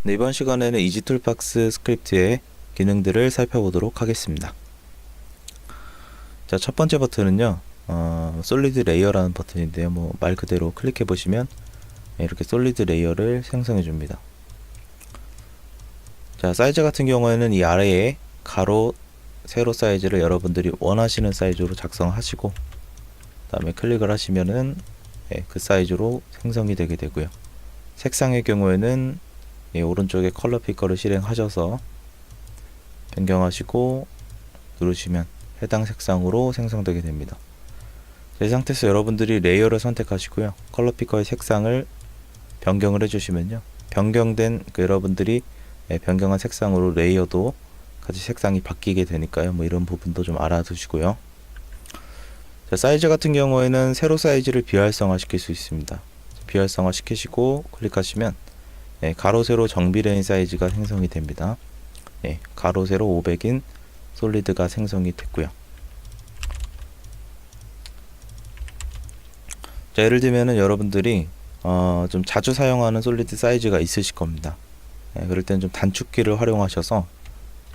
네, 이번 시간에는 이지툴박스 스크립트의 기능들을 살펴보도록 하겠습니다. 자, 첫 번째 버튼은요, 솔리드 레이어라는 버튼인데요. 말 그대로 클릭해 보시면 이렇게 솔리드 레이어를 생성해 줍니다. 자, 사이즈 같은 경우에는 이 아래에 가로, 세로 사이즈를 여러분들이 원하시는 사이즈로 작성하시고, 그 다음에 클릭을 하시면은 그 사이즈로 생성이 되게 되고요. 색상의 경우에는 오른쪽에 컬러 피커를 실행하셔서 변경하시고 누르시면 해당 색상으로 생성되게 됩니다. 이 상태에서 여러분들이 레이어를 선택하시고요. 컬러 피커의 색상을 변경을 해주시면요. 변경된 여러분들이 변경한 색상으로 레이어도 같이 색상이 바뀌게 되니까요. 이런 부분도 좀 알아두시고요. 자, 사이즈 같은 경우에는 세로 사이즈를 비활성화 시킬 수 있습니다. 비활성화 시키시고 클릭하시면 가로 세로 정비례인 사이즈가 생성이 됩니다. 가로 세로 500인 솔리드가 생성이 됐고요. 자, 예를 들면은 여러분들이 좀 자주 사용하는 솔리드 사이즈가 있으실 겁니다. 그럴 땐 좀 단축키를 활용하셔서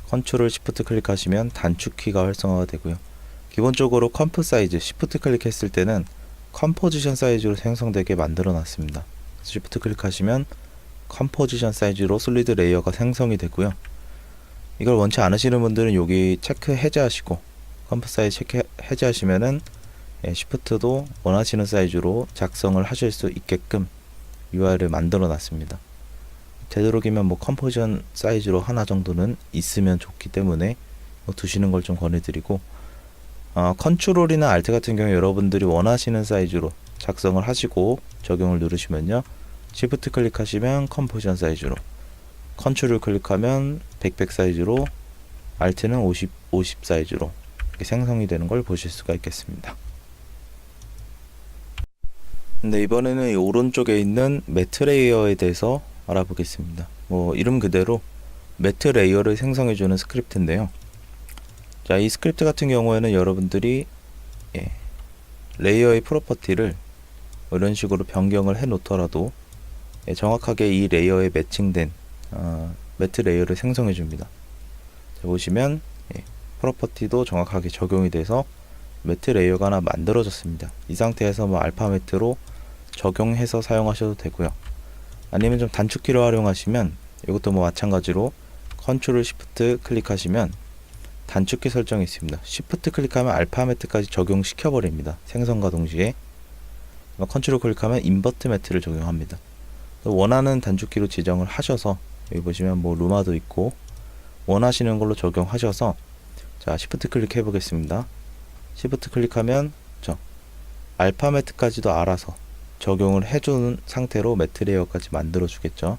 컨트롤 시프트 클릭하시면 단축키가 활성화가 되고요. 기본적으로 컴프 사이즈 시프트 클릭했을 때는 컴포지션 사이즈로 생성되게 만들어 놨습니다. 시프트 클릭하시면 컴포지션 사이즈로 솔리드 레이어가 생성이 되고요. 이걸 원치 않으시는 분들은 여기 체크 해제하시고 컴프 사이즈 체크 해제하시면은 시프트도 원하시는 사이즈로 작성을 하실 수 있게끔 UI를 만들어 놨습니다. 되도록이면 컴포지션 사이즈로 하나 정도는 있으면 좋기 때문에 두시는 걸 좀 권해드리고, 컨트롤이나 알트 같은 경우에 여러분들이 원하시는 사이즈로 작성을 하시고 적용을 누르시면요. 시프트 클릭하시면 컴포지션 사이즈로, 컨트롤 클릭하면 100 사이즈로, 알트는 50 사이즈로 이렇게 생성이 되는 걸 보실 수가 있겠습니다. 근데 이번에는 이 오른쪽에 있는 매트 레이어에 대해서 알아보겠습니다. 이름 그대로 매트 레이어를 생성해주는 스크립트인데요. 자, 이 스크립트 같은 경우에는 여러분들이 레이어의 프로퍼티를 이런 식으로 변경을 해 놓더라도 정확하게 이 레이어에 매칭된 매트 레이어를 생성해 줍니다. 자, 보시면 프로퍼티도 정확하게 적용이 돼서 매트 레이어가 하나 만들어졌습니다. 이 상태에서 알파 매트로 적용해서 사용하셔도 되고요. 아니면 좀 단축키를 활용하시면 이것도 마찬가지로 컨트롤 시프트 클릭하시면 단축키 설정이 있습니다. 시프트 클릭하면 알파 매트까지 적용시켜 버립니다. 생성과 동시에. 컨트롤 클릭하면 인버트 매트를 적용합니다. 원하는 단축키로 지정을 하셔서 여기 보시면 루마도 있고 원하시는 걸로 적용하셔서, 자, 시프트 클릭해 보겠습니다. 시프트 클릭하면 알파 매트까지도 알아서 적용을 해주는 상태로 매트 레이어까지 만들어 주겠죠.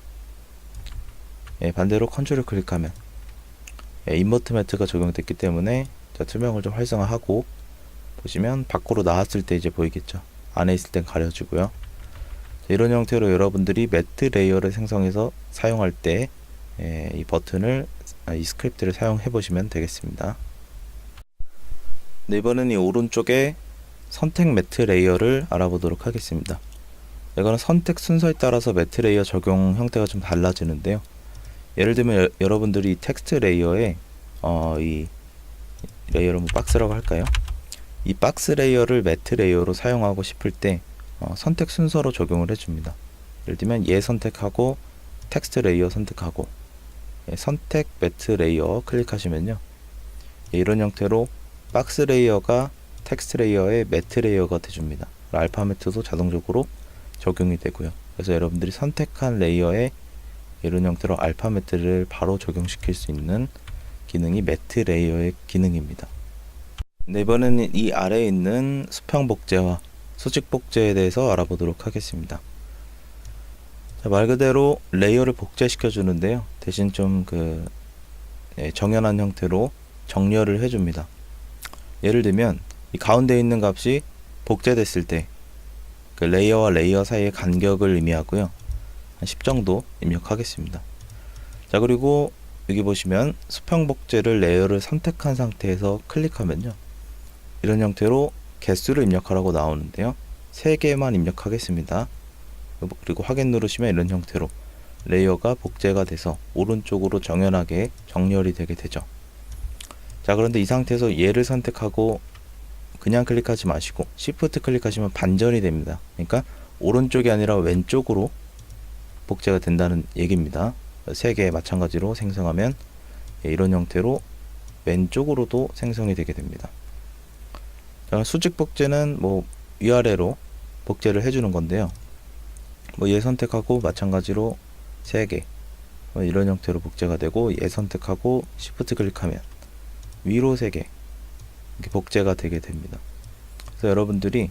반대로 컨트롤 클릭하면 인버트 매트가 적용됐기 때문에, 자, 투명을 좀 활성화하고 보시면 밖으로 나왔을 때 이제 보이겠죠. 안에 있을 땐 가려지고요. 이런 형태로 여러분들이 매트 레이어를 생성해서 사용할 때 이 버튼을, 이 스크립트를 사용해 보시면 되겠습니다. 네, 이번엔 이 오른쪽에 선택 매트 레이어를 알아보도록 하겠습니다. 이거는 선택 순서에 따라서 매트 레이어 적용 형태가 좀 달라지는데요. 예를 들면 여러분들이 텍스트 레이어에 이 레이어를 박스라고 할까요? 이 박스 레이어를 매트 레이어로 사용하고 싶을 때 선택 순서로 적용을 해줍니다. 예를 들면 얘 선택하고 텍스트 레이어 선택하고 선택 매트 레이어 클릭하시면요. 이런 형태로 박스 레이어가 텍스트 레이어의 매트 레이어가 돼줍니다. 알파 매트도 자동적으로 적용이 되고요. 그래서 여러분들이 선택한 레이어에 이런 형태로 알파 매트를 바로 적용시킬 수 있는 기능이 매트 레이어의 기능입니다. 네, 이번에는 이 아래에 있는 수평 복제와 수직 복제에 대해서 알아보도록 하겠습니다. 자, 말 그대로 레이어를 복제시켜 주는데요. 대신 좀 정연한 형태로 정렬을 해줍니다. 예를 들면 이 가운데 있는 값이 복제됐을 때 레이어와 레이어 사이의 간격을 의미하고요. 한 10 정도 입력하겠습니다. 자, 그리고 여기 보시면 수평 복제를 레이어를 선택한 상태에서 클릭하면요. 이런 형태로 개수를 입력하라고 나오는데요. 3개만 입력하겠습니다. 그리고 확인 누르시면 이런 형태로 레이어가 복제가 돼서 오른쪽으로 정연하게 정렬이 되게 되죠. 자, 그런데 이 상태에서 얘를 선택하고 그냥 클릭하지 마시고 Shift 클릭하시면 반전이 됩니다. 그러니까 오른쪽이 아니라 왼쪽으로 복제가 된다는 얘기입니다. 3개 마찬가지로 생성하면 이런 형태로 왼쪽으로도 생성이 되게 됩니다. 자, 수직 복제는 뭐 위아래로 복제를 해주는 건데요. 뭐 얘 선택하고 마찬가지로 3개 이런 형태로 복제가 되고, 얘 선택하고 Shift 클릭하면 위로 3개 이렇게 복제가 되게 됩니다. 그래서 여러분들이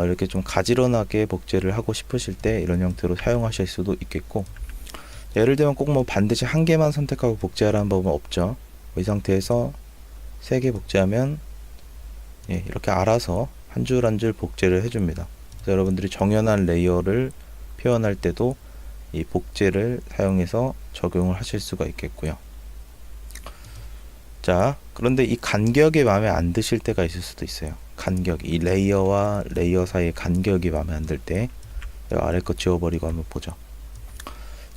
이렇게 좀 가지런하게 복제를 하고 싶으실 때 이런 형태로 사용하실 수도 있겠고, 예를 들면 꼭 뭐 반드시 한 개만 선택하고 복제하라는 법은 없죠. 이 상태에서 3개 복제하면 이렇게 알아서 한 줄 한 줄 복제를 해줍니다. 그래서 여러분들이 정연한 레이어를 표현할 때도 이 복제를 사용해서 적용을 하실 수가 있겠고요. 자, 그런데 이 간격이 마음에 안 드실 때가 있을 수도 있어요. 간격, 이 레이어와 레이어 사이의 간격이 마음에 안 들 때 아래 거 지워버리고 한번 보죠.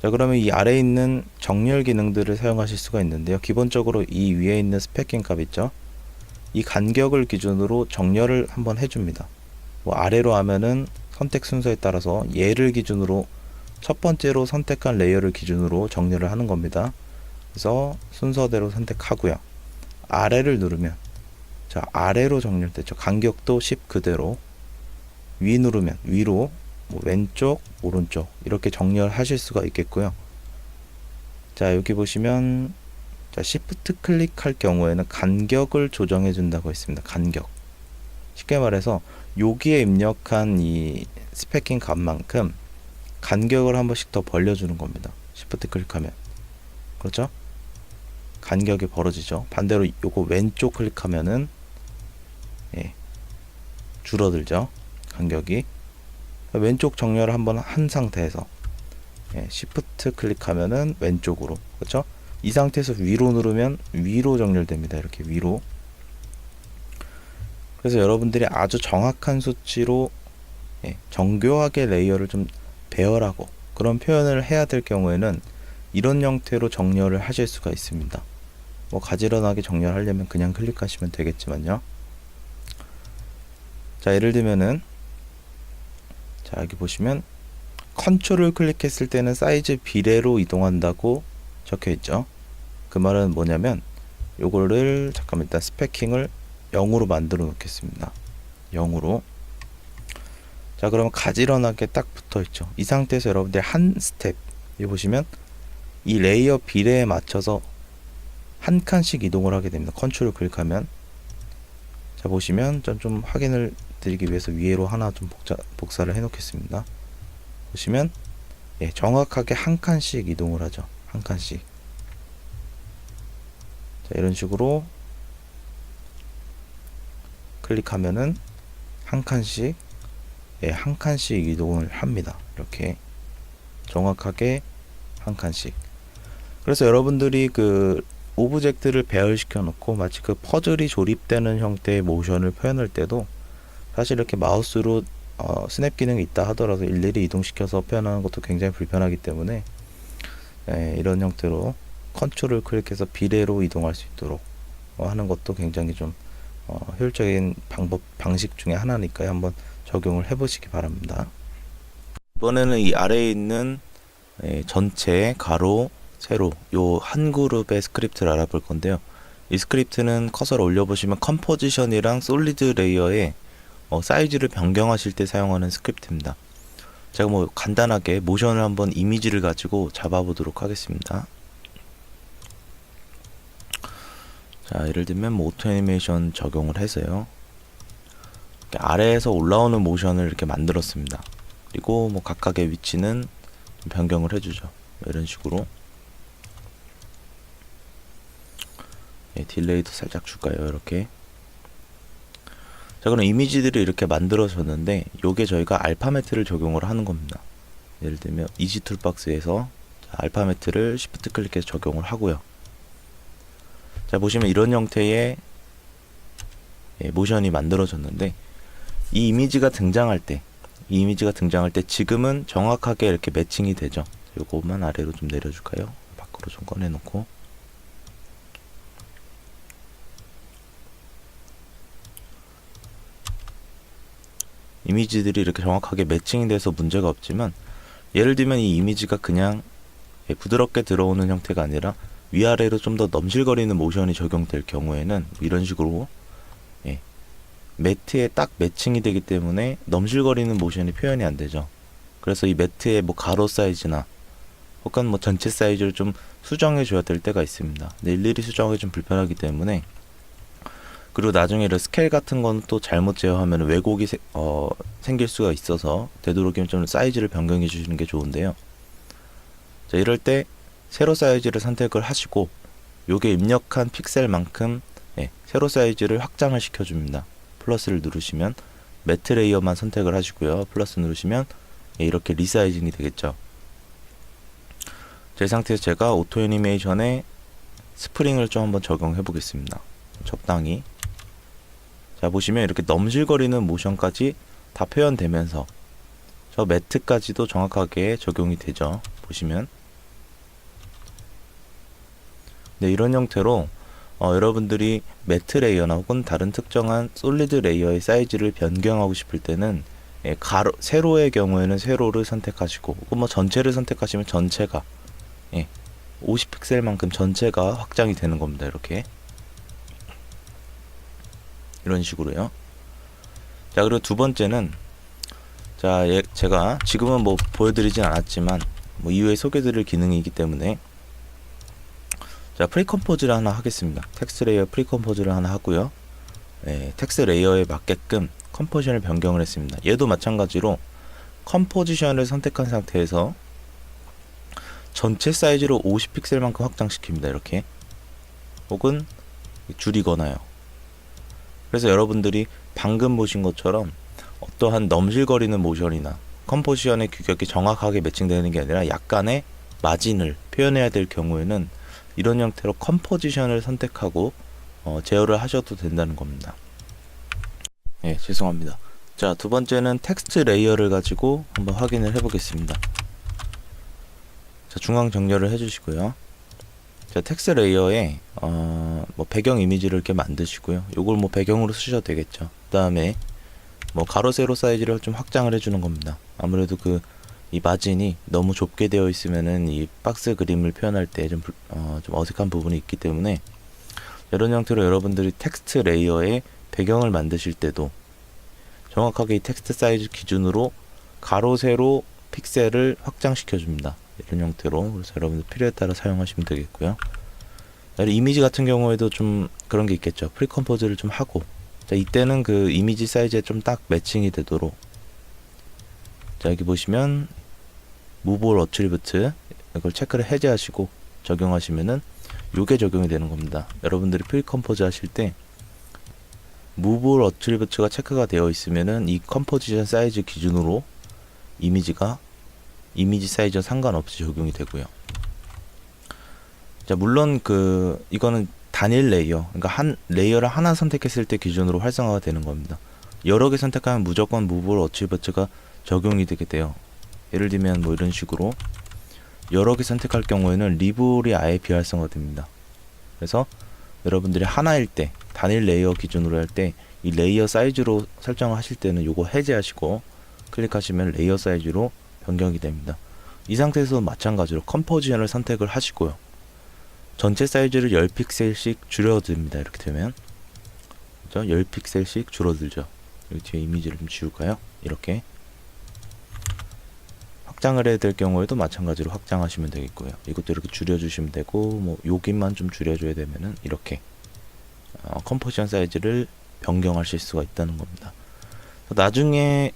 자, 그러면 이 아래에 있는 정렬 기능들을 사용하실 수가 있는데요. 기본적으로 이 위에 있는 스패킹 값 있죠? 이 간격을 기준으로 정렬을 한번 해줍니다. 뭐 아래로 하면은 선택 순서에 따라서 얘를 기준으로 첫 번째로 선택한 레이어를 기준으로 정렬을 하는 겁니다. 그래서 순서대로 선택하고요. 아래를 누르면 자, 아래로 정렬됐죠. 간격도 10 그대로. 위 누르면 위로, 뭐 왼쪽, 오른쪽 이렇게 정렬하실 수가 있겠고요. 자, 여기 보시면 자, Shift 클릭할 경우에는 간격을 조정해 준다고 했습니다. 간격. 쉽게 말해서 여기에 입력한 이 스패킹 값만큼 간격을 한 번씩 더 벌려주는 겁니다. Shift 클릭하면. 그렇죠? 간격이 벌어지죠. 반대로 요거 왼쪽 클릭하면은 줄어들죠. 간격이. 왼쪽 정렬을 한번 한 상태에서 Shift 클릭하면은 왼쪽으로. 그렇죠? 이 상태에서 위로 누르면 위로 정렬됩니다. 이렇게 위로. 그래서 여러분들이 아주 정확한 수치로 정교하게 레이어를 좀 배열하고 그런 표현을 해야 될 경우에는 이런 형태로 정렬을 하실 수가 있습니다. 뭐 가지런하게 정렬하려면 그냥 클릭하시면 되겠지만요. 자, 예를 들면은 자, 여기 보시면 컨트롤을 클릭했을 때는 사이즈 비례로 이동한다고 적혀 있죠. 그 말은 뭐냐면 요거를 잠깐만 일단 스패킹을 0으로 만들어 놓겠습니다. 0으로. 자, 그러면 가지런하게 딱 붙어 있죠. 이 상태에서 여러분들 한 스텝 여기 보시면 이 레이어 비례에 맞춰서 한 칸씩 이동을 하게 됩니다. 컨트롤 클릭하면 자, 보시면 좀 확인을 드리기 위해서 위로 하나 좀 복사를 해 놓겠습니다. 보시면 정확하게 한 칸씩 이동을 하죠. 한 칸씩. 자, 이런 식으로 클릭하면은 한 칸씩 한 칸씩 이동을 합니다. 이렇게 정확하게 한 칸씩. 그래서 여러분들이 그 오브젝트를 배열시켜 놓고 마치 그 퍼즐이 조립되는 형태의 모션을 표현할 때도 사실 이렇게 마우스로 스냅 기능이 있다 하더라도 일일이 이동시켜서 표현하는 것도 굉장히 불편하기 때문에 이런 형태로 컨트롤 클릭해서 비례로 이동할 수 있도록 하는 것도 굉장히 좀 효율적인 방식 중에 하나니까요. 한번 적용을 해보시기 바랍니다. 이번에는 이 아래에 있는 전체 가로 세로 요 한 그룹의 스크립트를 알아볼 건데요. 이 스크립트는 커서를 올려보시면 컴포지션이랑 솔리드 레이어의 사이즈를 변경하실 때 사용하는 스크립트입니다. 제가 뭐 간단하게 모션을 한번 이미지를 가지고 잡아보도록 하겠습니다. 자, 예를 들면 뭐 오토 애니메이션 적용을 해서요. 이렇게 아래에서 올라오는 모션을 이렇게 만들었습니다. 그리고 뭐 각각의 위치는 좀 변경을 해주죠. 이런 식으로. 딜레이도 살짝 줄까요? 이렇게. 자, 그럼 이미지들이 이렇게 만들어졌는데 요게 저희가 알파매트를 적용을 하는 겁니다. 예를 들면 이지 툴박스에서 알파매트를 Shift 클릭해서 적용을 하고요. 자, 보시면 이런 형태의 모션이 만들어졌는데 이 이미지가 등장할 때 지금은 정확하게 이렇게 매칭이 되죠. 요것만 아래로 좀 내려줄까요? 밖으로 좀 꺼내놓고. 이미지들이 이렇게 정확하게 매칭이 돼서 문제가 없지만, 예를 들면 이 이미지가 그냥 부드럽게 들어오는 형태가 아니라 위아래로 좀 더 넘실거리는 모션이 적용될 경우에는 이런 식으로 매트에 딱 매칭이 되기 때문에 넘실거리는 모션이 표현이 안 되죠. 그래서 이 매트의 뭐 가로 사이즈나 혹은 뭐 전체 사이즈를 좀 수정해 줘야 될 때가 있습니다. 근데 일일이 수정하기 좀 불편하기 때문에, 그리고 나중에 이런 스케일 같은 건 또 잘못 제어하면 왜곡이 생길 수가 있어서 되도록이면 좀 사이즈를 변경해 주시는 게 좋은데요. 자, 이럴 때 세로 사이즈를 선택을 하시고 요게 입력한 픽셀만큼 세로 사이즈를 확장을 시켜줍니다. 플러스를 누르시면 매트 레이어만 선택을 하시고요. 플러스 누르시면 이렇게 리사이징이 되겠죠. 이 상태에서 제가 오토 애니메이션에 스프링을 좀 한번 적용해 보겠습니다. 적당히. 자, 보시면 이렇게 넘실거리는 모션까지 다 표현되면서 저 매트까지도 정확하게 적용이 되죠. 보시면. 네, 이런 형태로 여러분들이 매트 레이어나 혹은 다른 특정한 솔리드 레이어의 사이즈를 변경하고 싶을 때는 세로의 경우에는 세로를 선택하시고, 혹은 뭐 전체를 선택하시면 전체가 50픽셀만큼 전체가 확장이 되는 겁니다. 이렇게. 이런 식으로요. 자, 그리고 두 번째는, 자, 제가 지금은 뭐 보여드리진 않았지만 뭐 이후에 소개드릴 기능이기 때문에, 자, 프리컴포즈를 하나 하겠습니다. 텍스트 레이어 프리컴포즈를 하나 하고요. 텍스트 레이어에 맞게끔 컴포지션을 변경을 했습니다. 얘도 마찬가지로 컴포지션을 선택한 상태에서 전체 사이즈로 50픽셀만큼 확장시킵니다. 이렇게. 혹은 줄이거나요. 그래서 여러분들이 방금 보신 것처럼 어떠한 넘실거리는 모션이나 컴포지션의 규격이 정확하게 매칭되는 게 아니라 약간의 마진을 표현해야 될 경우에는 이런 형태로 컴포지션을 선택하고 제어를 하셔도 된다는 겁니다. 죄송합니다. 자, 두 번째는 텍스트 레이어를 가지고 한번 확인을 해 보겠습니다. 자, 중앙 정렬을 해 주시고요. 자, 텍스트 레이어에 뭐 배경 이미지를 이렇게 만드시고요. 요걸 뭐 배경으로 쓰셔도 되겠죠. 그 다음에 뭐 가로 세로 사이즈를 좀 확장을 해주는 겁니다. 아무래도 이 마진이 너무 좁게 되어 있으면은 이 박스 그림을 표현할 때 좀 어색한 부분이 있기 때문에, 이런 형태로 여러분들이 텍스트 레이어에 배경을 만드실 때도 정확하게 이 텍스트 사이즈 기준으로 가로 세로 픽셀을 확장시켜 줍니다. 이런 형태로. 그래서 여러분들 필요에 따라 사용하시면 되겠고요. 이미지 같은 경우에도 좀 그런 게 있겠죠. 프리컴포즈를 좀 하고, 자, 이때는 그 이미지 사이즈에 좀 딱 매칭이 되도록, 자, 여기 보시면 Move All Attribute 이걸 체크를 해제하시고 적용하시면은 요게 적용이 되는 겁니다. 여러분들이 프리컴포즈 하실 때 Move All Attribute가 체크가 되어 있으면은 이 컴포지션 사이즈 기준으로 이미지 사이즈와 상관없이 적용이 되고요. 자, 물론 이거는 단일 레이어, 그러니까 한 레이어를 하나 선택했을 때 기준으로 활성화가 되는 겁니다. 여러 개 선택하면 무조건 Move All Attribute가 적용이 되게 돼요. 예를 들면 뭐 이런 식으로 여러 개 선택할 경우에는 리블이 아예 비활성화 됩니다. 그래서 여러분들이 하나일 때, 단일 레이어 기준으로 할 때 이 레이어 사이즈로 설정을 하실 때는 요거 해제하시고 클릭하시면 레이어 사이즈로 변경이 됩니다. 이 상태에서 마찬가지로 컴포지션을 선택을 하시고요. 전체 사이즈를 10픽셀씩 줄여듭니다. 이렇게 되면, 그죠? 10픽셀씩 줄어들죠. 여기 뒤에 이미지를 좀 지울까요? 이렇게 확장을 해야 될 경우에도 마찬가지로 확장하시면 되겠고요. 이것도 이렇게 줄여주시면 되고, 뭐 여기만 좀 줄여줘야 되면은 이렇게 컴포지션 사이즈를 변경하실 수가 있다는 겁니다. 나중에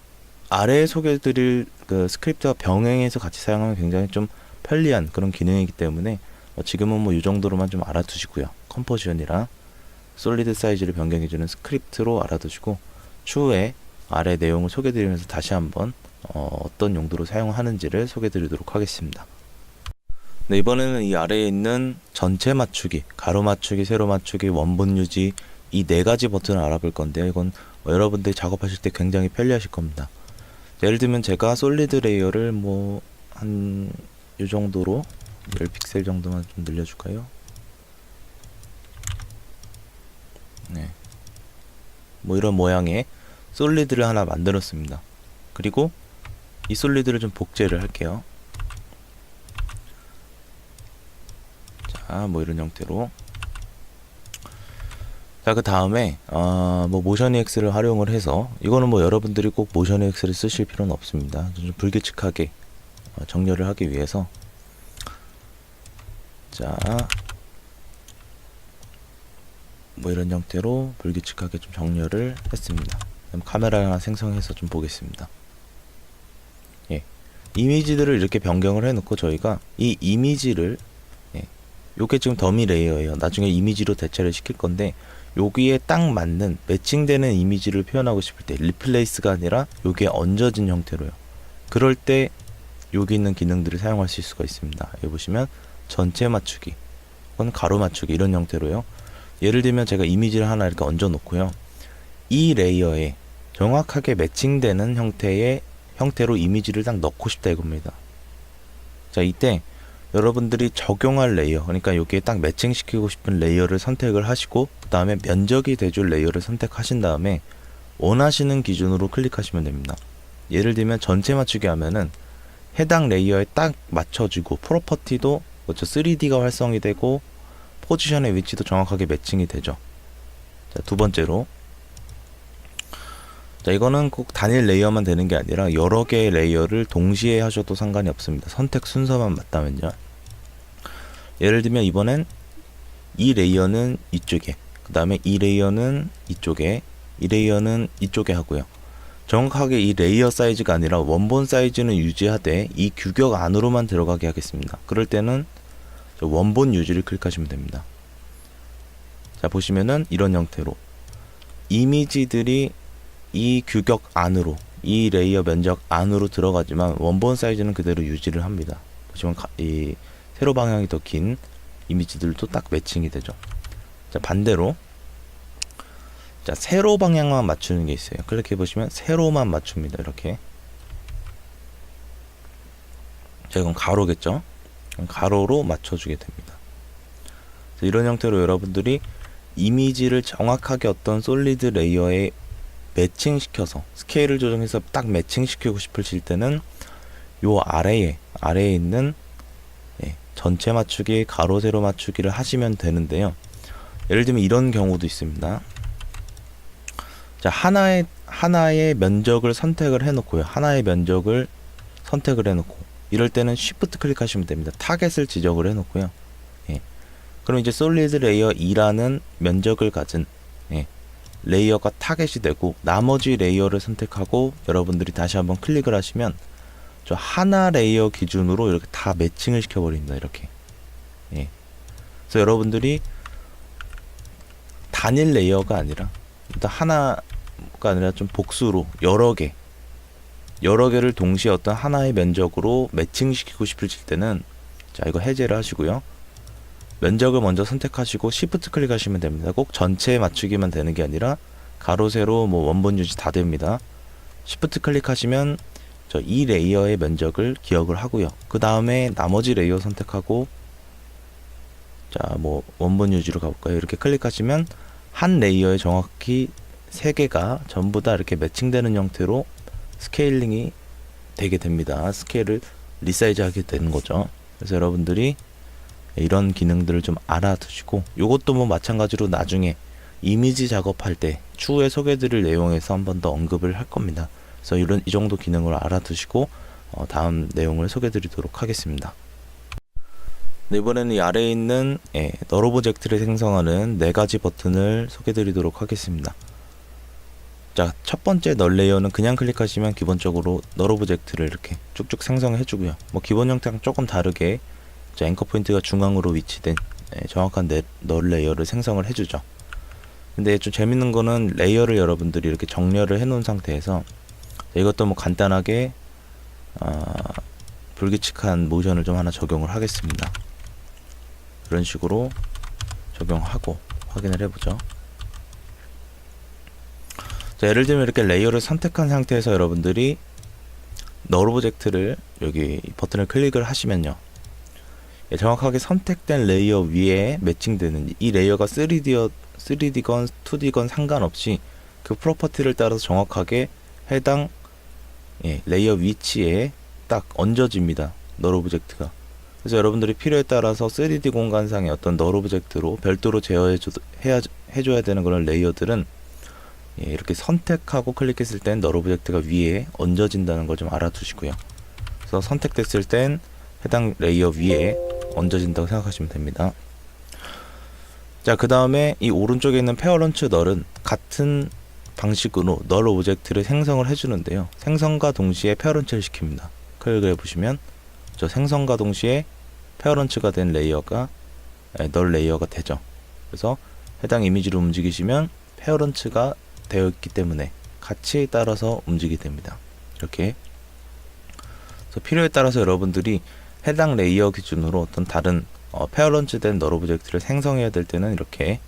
아래에 소개해드릴 그 스크립트와 병행해서 같이 사용하면 굉장히 좀 편리한 그런 기능이기 때문에 지금은 뭐 이 정도로만 좀 알아두시고요. 컴포지션이랑 솔리드 사이즈를 변경해주는 스크립트로 알아두시고, 추후에 아래 내용을 소개해드리면서 다시 한번 어떤 용도로 사용하는지를 소개해드리도록 하겠습니다. 네, 이번에는 이 아래에 있는 전체 맞추기, 가로 맞추기, 세로 맞추기, 원본 유지, 이 네 가지 버튼을 알아볼 건데요. 이건 여러분들이 작업하실 때 굉장히 편리하실 겁니다. 예를 들면 제가 솔리드 레이어를 뭐 한 이 정도로 10픽셀 정도만 좀 늘려줄까요? 네. 뭐 이런 모양의 솔리드를 하나 만들었습니다. 그리고 이 솔리드를 좀 복제를 할게요. 자, 뭐 이런 형태로. 자, 그 다음에 뭐 모션 EX를 활용을 해서, 이거는 뭐 여러분들이 꼭 모션 EX를 쓰실 필요는 없습니다. 좀 불규칙하게 정렬을 하기 위해서, 자, 뭐 이런 형태로 불규칙하게 좀 정렬을 했습니다. 그럼 카메라 하나 생성해서 좀 보겠습니다. 예, 이미지들을 이렇게 변경을 해놓고 저희가 이 이미지를, 예, 요게 지금 더미 레이어예요. 나중에 이미지로 대체를 시킬 건데, 여기에 딱 맞는 매칭되는 이미지를 표현하고 싶을 때, 리플레이스가 아니라 여기에 얹어진 형태로요. 그럴 때 여기 있는 기능들을 사용하실 수가 있습니다. 여기 보시면 전체 맞추기 혹은 가로 맞추기 이런 형태로요. 예를 들면 제가 이미지를 하나 이렇게 얹어 놓고요, 이 레이어에 정확하게 매칭되는 형태로 이미지를 딱 넣고 싶다 이겁니다. 자, 이때 여러분들이 적용할 레이어, 그러니까 여기에 딱 매칭시키고 싶은 레이어를 선택을 하시고, 그 다음에 면적이 돼줄 레이어를 선택하신 다음에 원하시는 기준으로 클릭하시면 됩니다. 예를 들면 전체 맞추기 하면은 해당 레이어에 딱 맞춰주고, 프로퍼티도 그렇죠, 3D가 활성이 되고 포지션의 위치도 정확하게 매칭이 되죠. 자, 두 번째로, 자, 이거는 꼭 단일 레이어만 되는 게 아니라 여러 개의 레이어를 동시에 하셔도 상관이 없습니다. 선택 순서만 맞다면요. 예를 들면 이번엔 이 레이어는 이쪽에, 그 다음에 이 레이어는 이쪽에, 이 레이어는 이쪽에 하고요. 정확하게 이 레이어 사이즈가 아니라 원본 사이즈는 유지하되 이 규격 안으로만 들어가게 하겠습니다. 그럴 때는 원본 유지를 클릭하시면 됩니다. 자, 보시면은 이런 형태로 이미지들이 이 규격 안으로, 이 레이어 면적 안으로 들어가지만 원본 사이즈는 그대로 유지를 합니다. 보시면 이 세로 방향이 더 긴 이미지들도 딱 매칭이 되죠. 자, 반대로, 자, 세로 방향만 맞추는 게 있어요. 클릭해 보시면 세로만 맞춥니다. 이렇게. 자, 이건 가로겠죠. 가로로 맞춰주게 됩니다. 이런 형태로 여러분들이 이미지를 정확하게 어떤 솔리드 레이어에 매칭시켜서 스케일을 조정해서 딱 매칭시키고 싶으실 때는 요 아래에 있는, 예, 전체 맞추기, 가로 세로 맞추기를 하시면 되는데요. 예를 들면 이런 경우도 있습니다. 자, 하나의 면적을 선택을 해놓고요. 하나의 면적을 선택을 해놓고, 이럴 때는 Shift 클릭하시면 됩니다. 타겟을 지정을 해놓고요. 예. 그럼 이제 솔리드 레이어 2라는 면적을 가진, 예, 레이어가 타겟이 되고, 나머지 레이어를 선택하고 여러분들이 다시 한번 클릭을 하시면 저 하나 레이어 기준으로 이렇게 다 매칭을 시켜버립니다. 이렇게. 예. 그래서 여러분들이 단일 레이어가 아니라, 일단 하나가 아니라 좀 복수로 여러 개를 동시에 어떤 하나의 면적으로 매칭시키고 싶으실 때는, 자, 이거 해제를 하시고요. 면적을 먼저 선택하시고 Shift 클릭하시면 됩니다. 꼭 전체에 맞추기만 되는 게 아니라 가로, 세로, 뭐 원본 유지 다 됩니다. Shift 클릭하시면 저 이 레이어의 면적을 기억을 하고요. 그 다음에 나머지 레이어 선택하고, 자, 뭐 원본 유지로 가볼까요? 이렇게 클릭하시면 한 레이어에 정확히 3개가 전부 다 이렇게 매칭되는 형태로 스케일링이 되게 됩니다. 스케일을 리사이즈 하게 되는 거죠. 그래서 여러분들이 이런 기능들을 좀 알아두시고, 요것도 뭐 마찬가지로 나중에 이미지 작업할 때 추후에 소개드릴 내용에서 한 번 더 언급을 할 겁니다. 그래서 이 정도 기능을 알아두시고 다음 내용을 소개드리도록 하겠습니다. 네, 이번에는 이 아래에 있는, 예, 널 오브젝트를 생성하는 4가지 버튼을 소개드리도록 하겠습니다. 자, 첫 번째 널 레이어는 그냥 클릭하시면 기본적으로 널 오브젝트를 이렇게 쭉쭉 생성해 주고요. 뭐 기본 형태랑 조금 다르게, 자, 앵커 포인트가 중앙으로 위치된, 예, 정확한 널 레이어를 생성을 해주죠. 근데 좀 재밌는 거는 레이어를 여러분들이 이렇게 정렬을 해 놓은 상태에서, 이것도 뭐 간단하게 불규칙한 모션을 좀 하나 적용을 하겠습니다. 이런 식으로 적용하고 확인을 해보죠. 자, 예를 들면 이렇게 레이어를 선택한 상태에서 여러분들이 널 오브젝트를, 여기 버튼을 클릭을 하시면요, 정확하게 선택된 레이어 위에 매칭되는 이 레이어가 3D건 2D건 상관없이 그 프로퍼티를 따라서 정확하게 해당 레이어 위치에 딱 얹어집니다. 널 오브젝트가. 그래서 여러분들이 필요에 따라서 3D 공간상의 어떤 널 오브젝트로 별도로 제어해줘야 되는 그런 레이어들은 이렇게 선택하고 클릭했을 땐 널 오브젝트가 위에 얹어진다는 걸 좀 알아두시고요. 그래서 선택됐을 땐 해당 레이어 위에 얹어진다고 생각하시면 됩니다. 자, 그 다음에 이 오른쪽에 있는 페어런츠 널은 같은 방식으로 널 오브젝트를 생성을 해주는데요. 생성과 동시에 페어런츠를 시킵니다. 클릭을 해보시면 저 생성과 동시에 페어런츠가 된 레이어가 널 레이어가 되죠. 그래서 해당 이미지를 움직이시면 페어런츠가 되어 있기 때문에 같이 따라서 움직이게 됩니다. 이렇게. 그래서 필요에 따라서 여러분들이 해당 레이어 기준으로 어떤 다른 페어런츠 된 널 오브젝트를 생성해야 될 때는 이렇게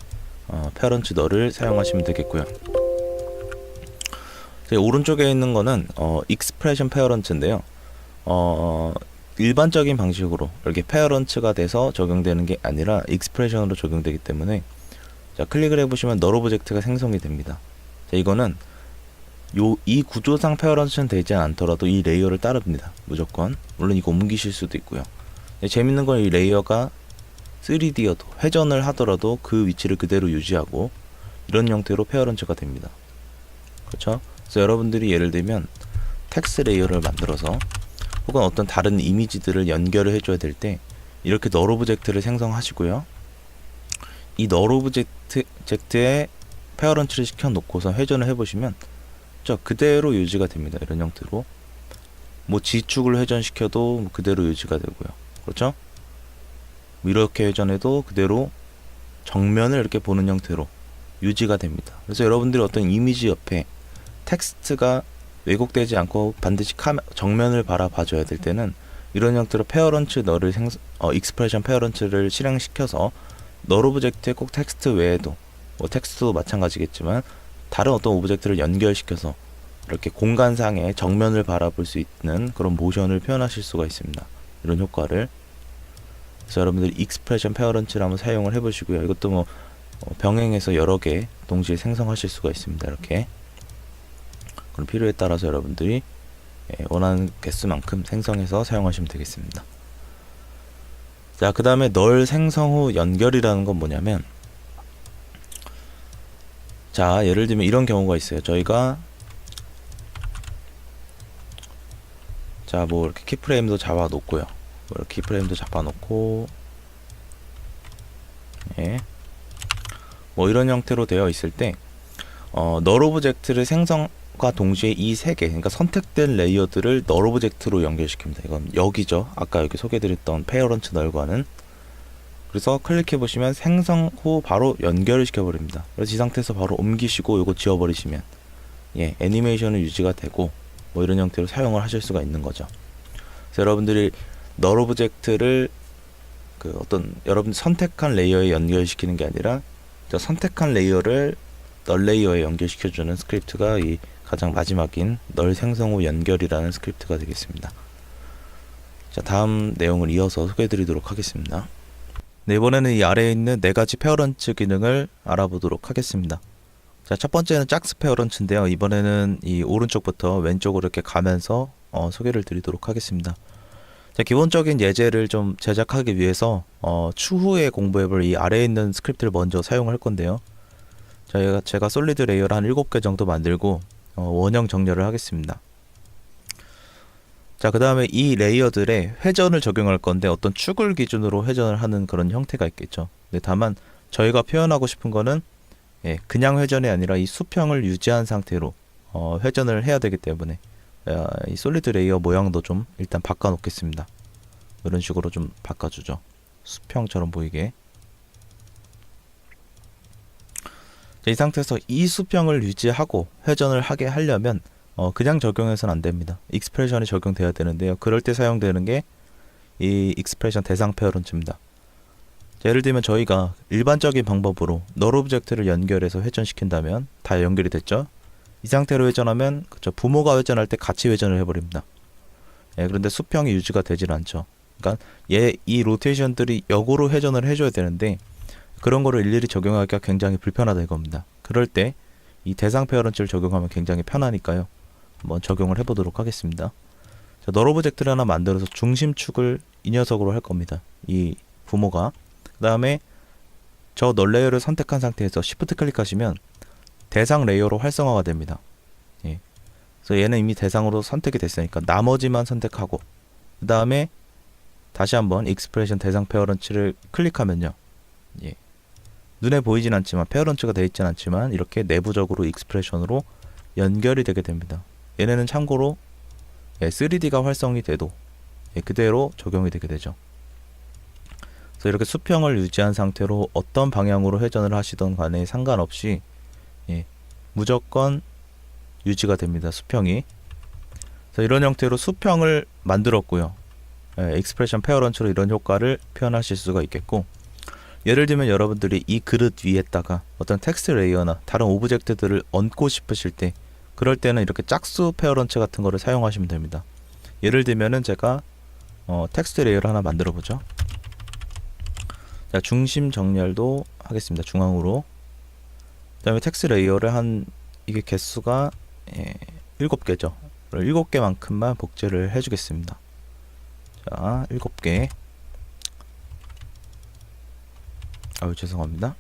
페어런츠 널을 사용하시면 되겠고요. 오른쪽에 있는 거는 익스프레션 페어런츠인데요. 일반적인 방식으로 이렇게 페어런츠가 돼서 적용되는 게 아니라 익스프레션으로 적용되기 때문에 자, 클릭을 해보시면 널 오브젝트가 생성이 됩니다. 자, 이거는 이 구조상 페어런츠는 되지 않더라도 이 레이어를 따릅니다. 무조건. 물론 이거 옮기실 수도 있고요. 재밌는 건 이 레이어가 3D여도 회전을 하더라도 그 위치를 그대로 유지하고 이런 형태로 페어런츠가 됩니다. 그렇죠? 그래서 여러분들이 예를 들면 텍스트 레이어를 만들어서 혹은 어떤 다른 이미지들을 연결을 해줘야 될 때 이렇게 널 오브젝트를 생성하시고요. 이 널 오브젝트에 페어런츠를 시켜놓고서 회전을 해보시면 그대로 유지가 됩니다. 이런 형태로 뭐 지축을 회전시켜도 그대로 유지가 되고요. 그렇죠? 이렇게 회전해도 그대로 정면을 이렇게 보는 형태로 유지가 됩니다. 그래서 여러분들이 어떤 이미지 옆에 텍스트가 왜곡되지 않고 반드시 정면을 바라봐줘야 될 때는 이런 형태로 페어런츠 널을 익스프레션 페어런츠를 실행시켜서 널 오브젝트에 꼭 텍스트 외에도 뭐 텍스트도 마찬가지겠지만 다른 어떤 오브젝트를 연결시켜서 이렇게 공간상의 정면을 바라볼 수 있는 그런 모션을 표현하실 수가 있습니다. 이런 효과를. 그래서 여러분들이 익스프레션 페어런츠를 한번 사용을 해보시고요. 이것도 뭐 병행해서 여러 개 동시에 생성하실 수가 있습니다. 이렇게. 그럼 필요에 따라서 여러분들이 원하는 개수만큼 생성해서 사용하시면 되겠습니다. 자, 그 다음에 널 생성 후 연결이라는 건 뭐냐면, 자, 예를 들면 이런 경우가 있어요. 저희가 자, 뭐 이렇게 키프레임도 잡아 놓고요. 뭐 이렇게 키프레임도 잡아 놓고 뭐 이런 형태로 되어 있을 때 널 오브젝트를 생성과 동시에 이 세 개, 그러니까 선택된 레이어들을 널 오브젝트로 연결시킵니다. 이건 여기죠. 아까 여기 소개드렸던 페어런츠 널과는. 그래서 클릭해 보시면 생성 후 바로 연결을 시켜버립니다. 그래서 이 상태에서 바로 옮기시고 이거 지워버리시면 애니메이션은 유지가 되고 뭐 이런 형태로 사용을 하실 수가 있는 거죠. 그래서 여러분들이 널 오브젝트를 여러분 선택한 레이어에 연결시키는 게 아니라 선택한 레이어를 널 레이어에 연결시켜주는 스크립트가 이 가장 마지막인 널 생성 후 연결이라는 스크립트가 되겠습니다. 자, 다음 내용을 이어서 소개해드리도록 하겠습니다. 네, 이번에는 이 아래에 있는 네 가지 페어런츠 기능을 알아보도록 하겠습니다. 자, 첫 번째는 짝스 페어런츠인데요. 이번에는 이 오른쪽부터 왼쪽으로 이렇게 가면서 소개를 드리도록 하겠습니다. 자, 기본적인 예제를 좀 제작하기 위해서 추후에 공부해볼 이 아래에 있는 스크립트를 먼저 사용할 건데요. 제가 솔리드 레이어를 한 7개 정도 만들고 원형 정렬을 하겠습니다. 자, 그 다음에 이 레이어들의 회전을 적용할 건데 어떤 축을 기준으로 회전을 하는 그런 형태가 있겠죠. 근데 다만 저희가 표현하고 싶은 거는 그냥 회전이 아니라 이 수평을 유지한 상태로 회전을 해야 되기 때문에 이 솔리드 레이어 모양도 좀 일단 바꿔 놓겠습니다. 이런 식으로 좀 바꿔주죠. 수평처럼 보이게. 자, 이 상태에서 이 수평을 유지하고 회전을 하게 하려면 그냥 적용해서는 안 됩니다. 익스프레션이 적용돼야 되는데요. 그럴 때 사용되는 게 이 익스프레션 대상 페어런츠입니다. 예를 들면 저희가 일반적인 방법으로 널 오브젝트를 연결해서 회전시킨다면 다 연결이 됐죠. 이 상태로 회전하면 부모가 회전할 때 같이 회전을 해버립니다. 그런데 수평이 유지가 되질 않죠. 그러니까 이 로테이션들이 역으로 회전을 해줘야 되는데 그런 거를 일일이 적용하기가 굉장히 불편하다 이겁니다. 그럴 때 이 대상 페어런츠를 적용하면 굉장히 편하니까요. 한번 적용을 해보도록 하겠습니다. 자, 널 오브젝트를 하나 만들어서 중심축을 이 녀석으로 할 겁니다. 이 부모가. 그 다음에 저 널 레이어를 선택한 상태에서 Shift 클릭하시면 대상 레이어로 활성화가 됩니다. 예. 그래서 얘는 이미 대상으로 선택이 됐으니까 나머지만 선택하고 그 다음에 다시 한번 익스프레션 대상 페어런츠를 클릭하면요. 예. 눈에 보이진 않지만 페어런츠가 되어 있진 않지만 이렇게 내부적으로 익스프레션으로 연결이 되게 됩니다. 얘네는 참고로 3D가 활성이 돼도 그대로 적용이 되게 되죠. 그래서 이렇게 수평을 유지한 상태로 어떤 방향으로 회전을 하시던 간에 상관없이 무조건 유지가 됩니다. 수평이. 그래서 이런 형태로 수평을 만들었고요. 익스프레션 페어런츠로 이런 효과를 표현하실 수가 있겠고, 예를 들면 여러분들이 이 그릇 위에다가 어떤 텍스트 레이어나 다른 오브젝트들을 얹고 싶으실 때 그럴 때는 이렇게 짝수 페어런츠 같은 거를 사용하시면 됩니다. 예를 들면은 제가 텍스트 레이어를 하나 만들어 보죠. 자, 중심 정렬도 하겠습니다. 중앙으로. 그 다음에 텍스트 레이어를 이게 개수가 7개죠. 7개만큼만 복제를 해주겠습니다. 자, 7개. 아유, 죄송합니다.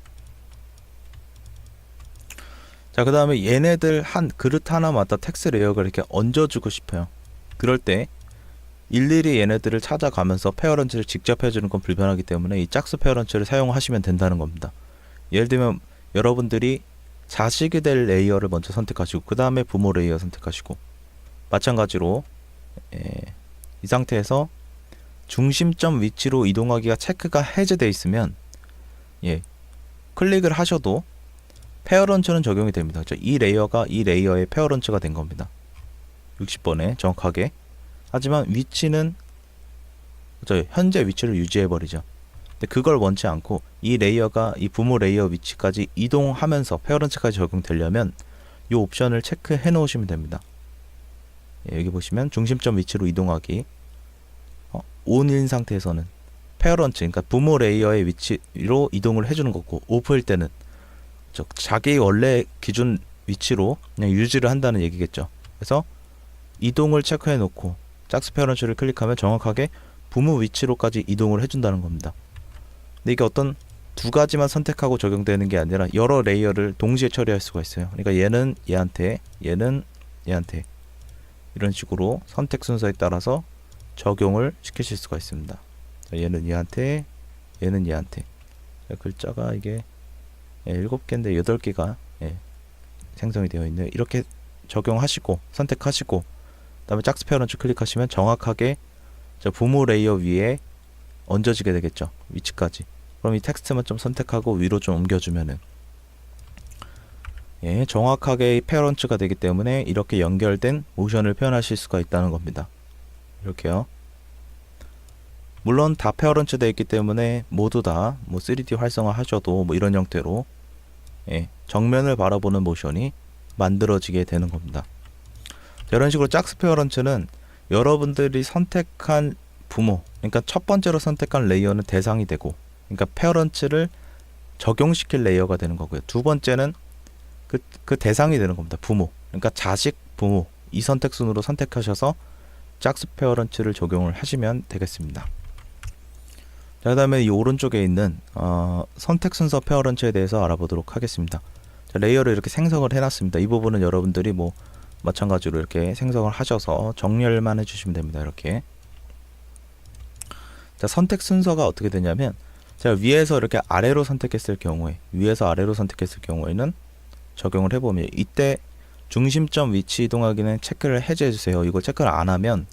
자, 그 다음에 얘네들 그릇 하나마다 텍스트 레이어를 이렇게 얹어주고 싶어요. 그럴 때 일일이 얘네들을 찾아가면서 페어런츠를 직접 해주는 건 불편하기 때문에 이 짝수 페어런츠를 사용하시면 된다는 겁니다. 예를 들면 여러분들이 자식이 될 레이어를 먼저 선택하시고 그 다음에 부모 레이어 선택하시고, 마찬가지로 이 상태에서 중심점 위치로 이동하기가 체크가 해제되어 있으면 클릭을 하셔도 페어런츠는 적용이 됩니다. 그렇죠? 이 레이어가 이 레이어의 페어런츠가 된 겁니다. 60번에 정확하게. 하지만 위치는 현재 위치를 유지해 버리죠. 근데 그걸 원치 않고 이 레이어가 이 부모 레이어 위치까지 이동하면서 페어런츠까지 적용되려면 이 옵션을 체크해 놓으시면 됩니다. 여기 보시면 중심점 위치로 이동하기 ON인 상태에서는 페어런츠, 그러니까 부모 레이어의 위치로 이동을 해주는 거고, 오프일 때는 자기 원래 기준 위치로 그냥 유지를 한다는 얘기겠죠. 그래서 이동을 체크해 놓고 짝수 페어런츠를 클릭하면 정확하게 부모 위치로까지 이동을 해준다는 겁니다. 근데 이게 어떤 두 가지만 선택하고 적용되는 게 아니라 여러 레이어를 동시에 처리할 수가 있어요. 그러니까 얘는 얘한테, 얘는 얘한테 이런 식으로 선택 순서에 따라서 적용을 시키실 수가 있습니다. 얘는 얘한테, 얘는 얘한테. 글자가 이게 7개인데 8개가 생성이 되어 있네요. 이렇게 적용하시고 선택하시고 그 다음에 짝수 페어런츠 클릭하시면 정확하게 부모 레이어 위에 얹어지게 되겠죠. 위치까지. 그럼 이 텍스트만 좀 선택하고 위로 좀 옮겨주면은 정확하게 페어런츠가 되기 때문에 이렇게 연결된 모션을 표현하실 수가 있다는 겁니다. 이렇게요. 물론 다 페어런츠 되어 있기 때문에 모두 다 3D 활성화 하셔도 이런 형태로 정면을 바라보는 모션이 만들어지게 되는 겁니다. 이런 식으로 짝수 페어런츠는 여러분들이 선택한 부모, 그러니까 첫 번째로 선택한 레이어는 대상이 되고, 그러니까 페어런츠를 적용시킬 레이어가 되는 거고요. 두 번째는 그 대상이 되는 겁니다. 부모, 그러니까 자식, 부모 이 선택순으로 선택하셔서 짝수 페어런츠를 적용을 하시면 되겠습니다. 자, 그 다음에 이 오른쪽에 있는 선택 순서 페어런츠에 대해서 알아보도록 하겠습니다. 자, 레이어를 이렇게 생성을 해놨습니다. 이 부분은 여러분들이 마찬가지로 이렇게 생성을 하셔서 정렬만 해주시면 됩니다. 이렇게. 자, 선택 순서가 어떻게 되냐면 제가 위에서 이렇게 아래로 선택했을 경우에, 위에서 아래로 선택했을 경우에는 적용을 해보면 이때 중심점 위치 이동하기는 체크를 해제해 주세요. 이거 체크를 안 하면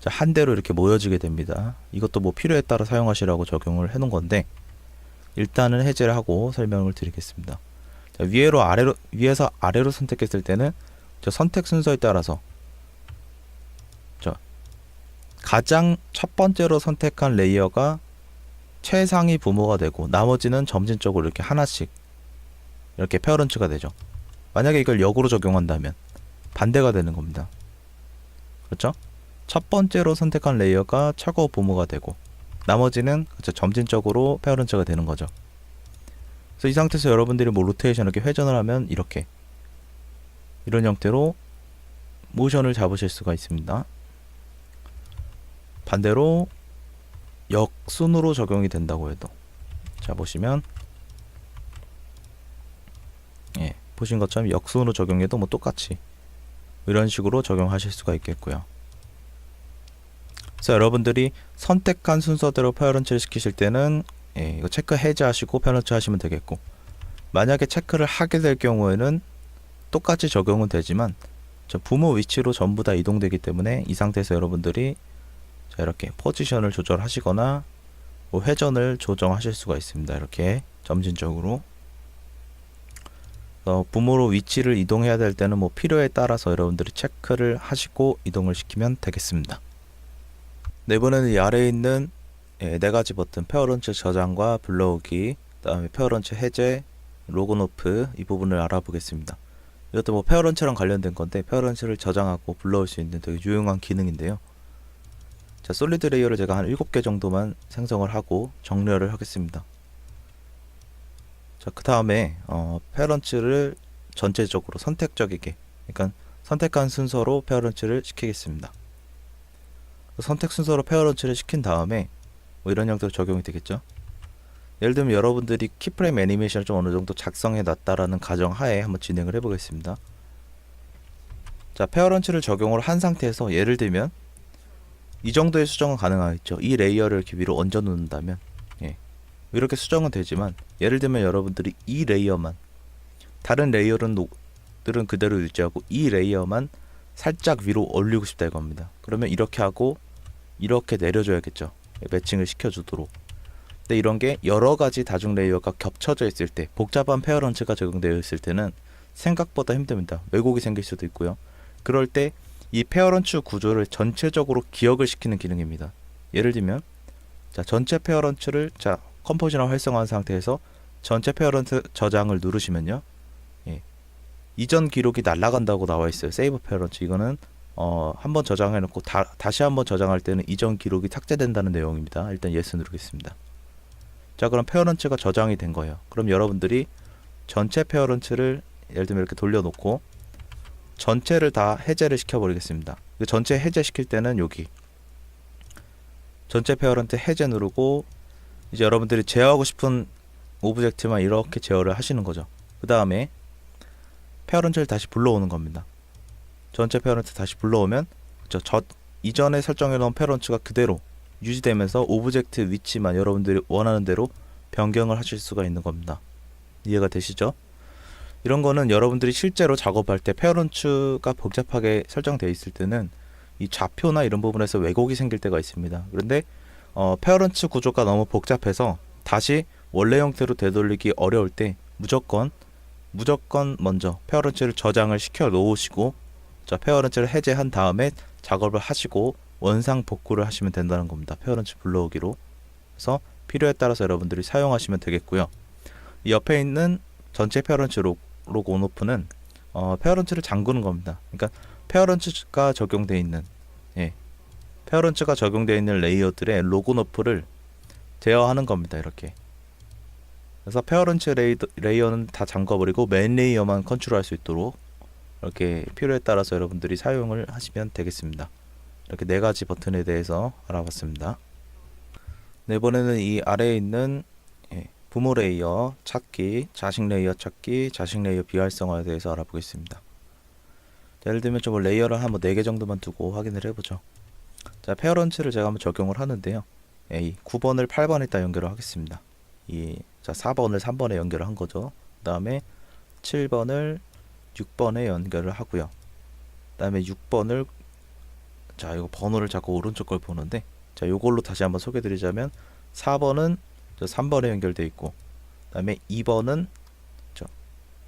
한 대로 이렇게 모여지게 됩니다. 이것도 필요에 따라 사용하시라고 적용을 해 놓은 건데 일단은 해제를 하고 설명을 드리겠습니다. 자, 위에서 아래로 선택했을 때는 선택 순서에 따라서 가장 첫 번째로 선택한 레이어가 최상위 부모가 되고 나머지는 점진적으로 이렇게 하나씩 이렇게 페어런츠가 되죠. 만약에 이걸 역으로 적용한다면 반대가 되는 겁니다. 그렇죠? 첫 번째로 선택한 레이어가 최고 부모가 되고 나머지는 그쵸, 점진적으로 페어런츠가 되는 거죠. 그래서 이 상태에서 여러분들이 뭐 로테이션 이렇게 회전을 하면 이렇게 이런 형태로 모션을 잡으실 수가 있습니다. 반대로 역순으로 적용이 된다고 해도, 자 보시면 예, 보신 것처럼 역순으로 적용해도 뭐 똑같이 이런 식으로 적용하실 수가 있겠고요. 그래서 여러분들이 선택한 순서대로 페어런츠를 시키실 때는 예, 이거 체크 해제하시고 페어런츠 하시면 되겠고, 만약에 체크를 하게 될 경우에는 똑같이 적용은 되지만 저 부모 위치로 전부 다 이동되기 때문에 이 상태에서 여러분들이 자 이렇게 포지션을 조절하시거나 뭐 회전을 조정하실 수가 있습니다. 이렇게 점진적으로. 부모로 위치를 이동해야 될 때는 뭐 필요에 따라서 여러분들이 체크를 하시고 이동을 시키면 되겠습니다. 네, 이번에는 이 아래에 있는 네 가지 버튼, 페어런츠 저장과 불러오기, 그 다음에 페어런츠 해제, 로건 오프 이 부분을 알아보겠습니다. 이것도 뭐 페어런츠랑 관련된 건데 페어런츠를 저장하고 불러올 수 있는 되게 유용한 기능인데요. 자, 솔리드 레이어를 제가 한 7개 정도만 생성을 하고 정렬을 하겠습니다. 자, 그 다음에 페어런츠를 전체적으로 선택적이게, 그러니까 선택한 순서로 페어런츠를 시키겠습니다. 선택 순서로 페어런츠를 시킨 다음에 뭐 이런 형태로 적용이 되겠죠. 예를 들면 여러분들이 키프레임 애니메이션을 좀 어느 정도 작성해 놨다라는 가정 하에 한번 진행을 해 보겠습니다. 자, 페어런츠를 적용을 한 상태에서 예를 들면 이 정도의 수정은 가능하겠죠. 이 레이어를 이렇게 위로 얹어 놓는다면 예, 이렇게 수정은 되지만, 예를 들면 여러분들이 이 레이어만, 다른 레이어들은 그대로 유지하고 이 레이어만 살짝 위로 올리고 싶다 이겁니다. 그러면 이렇게 하고 이렇게 내려줘야겠죠. 매칭을 시켜주도록. 근데 이런 게 여러 가지 다중 레이어가 겹쳐져 있을 때, 복잡한 페어런츠가 적용되어 있을 때는 생각보다 힘듭니다. 왜곡이 생길 수도 있고요. 그럴 때 이 페어런츠 구조를 전체적으로 기억을 시키는 기능입니다. 예를 들면 자, 전체 페어런츠를 자 컴포지션 활성화한 상태에서 전체 페어런츠 저장을 누르시면요, 예, 이전 기록이 날아간다고 나와 있어요. 세이브 페어런츠. 이거는 한번 저장해 놓고 다시 한번 저장할 때는 이전 기록이 삭제된다는 내용입니다. 일단 예스 누르겠습니다. 자, 그럼 페어런츠가 저장이 된 거예요. 그럼 여러분들이 전체 페어런츠를 예를 들면 이렇게 돌려놓고 전체를 다 해제를 시켜버리겠습니다. 전체 해제 시킬 때는 여기 전체 페어런트 해제 누르고 이제 여러분들이 제어하고 싶은 오브젝트만 이렇게 제어를 하시는 거죠. 그 다음에 페어런트를 다시 불러오는 겁니다. 전체 페어런트 다시 불러오면 이전에 설정해 놓은 페어런트가 그대로 유지되면서 오브젝트 위치만 여러분들이 원하는 대로 변경을 하실 수가 있는 겁니다. 이해가 되시죠? 이런 거는 여러분들이 실제로 작업할 때 페어런츠가 복잡하게 설정되어 있을 때는 이 좌표나 이런 부분에서 왜곡이 생길 때가 있습니다. 그런데 페어런츠 구조가 너무 복잡해서 다시 원래 형태로 되돌리기 어려울 때 무조건 먼저 페어런츠를 저장을 시켜 놓으시고, 자, 페어런츠를 해제한 다음에 작업을 하시고 원상 복구를 하시면 된다는 겁니다. 페어런츠 불러오기로. 그래서 필요에 따라서 여러분들이 사용하시면 되겠고요. 이 옆에 있는 전체 페어런츠 로그 온오프는 페어런츠를 잠그는 겁니다. 그러니까 페어런츠가 적용되어 있는 페어런츠가 적용되어 있는 레이어들의 로그 온오프를 제어하는 겁니다. 이렇게. 그래서 페어런츠 레이어는 다 잠궈버리고 메인 레이어만 컨트롤할 수 있도록 이렇게 필요에 따라서 여러분들이 사용을 하시면 되겠습니다. 이렇게 네 가지 버튼에 대해서 알아봤습니다. 네, 이번에는 이 아래에 있는 부모 레이어 찾기, 자식 레이어 찾기, 자식 레이어 비활성화에 대해서 알아보겠습니다. 자, 예를 들면 좀 레이어를 한 4개 정도만 두고 확인을 해보죠. 자, 페어런츠를 제가 한번 적용을 하는데요. 이 9번을 8번에다 연결을 하겠습니다. 자, 4번을 3번에 연결을 한 거죠. 그 다음에 7번을 6번에 연결을 하고요. 그 다음에 6번을, 자, 이거 번호를 자꾸 오른쪽 걸 보는데, 자, 요걸로 다시 한번 소개 드리자면 4번은 3번에 연결되어 있고, 그 다음에 2번은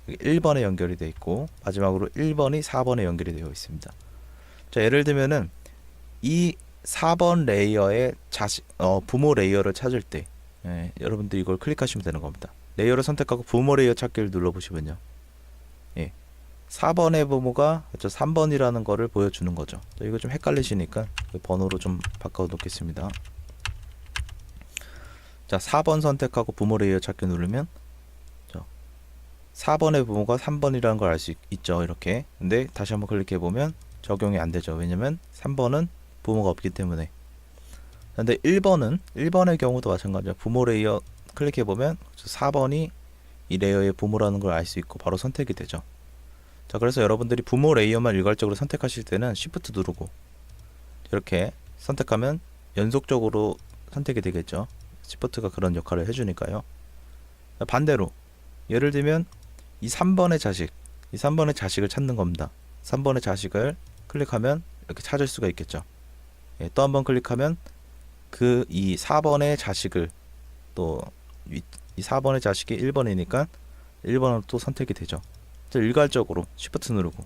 1번에 연결이 되어 있고, 마지막으로 1번이 4번에 연결이 되어 있습니다. 자, 예를 들면은 이 4번 레이어의 부모 레이어를 찾을 때 여러분들 이걸 클릭하시면 되는 겁니다. 레이어를 선택하고 부모 레이어 찾기를 눌러보시면요, 4번의 부모가 3번이라는 거를 보여주는 거죠. 자, 이거 좀 헷갈리시니까 번호로 좀 바꿔 놓겠습니다. 자, 4번 선택하고 부모 레이어 찾기 누르면 4번의 부모가 3번이라는 걸 알 수 있죠. 이렇게. 근데 다시 한번 클릭해 보면 적용이 안 되죠. 왜냐면 3번은 부모가 없기 때문에. 근데 1번의 경우도 마찬가지죠. 부모 레이어 클릭해 보면 4번이 이 레이어의 부모라는 걸 알 수 있고 바로 선택이 되죠. 자, 그래서 여러분들이 부모 레이어만 일괄적으로 선택하실 때는 Shift 누르고 이렇게 선택하면 연속적으로 선택이 되겠죠. Shift가 그런 역할을 해주니까요. 반대로 예를 들면 이 3번의 자식을 찾는 겁니다. 3번의 자식을 클릭하면 이렇게 찾을 수가 있겠죠. 예, 또 한번 클릭하면 이 4번의 자식을 또 이 4번의 자식이 1번이니까 1번으로 또 선택이 되죠. 일괄적으로 Shift 누르고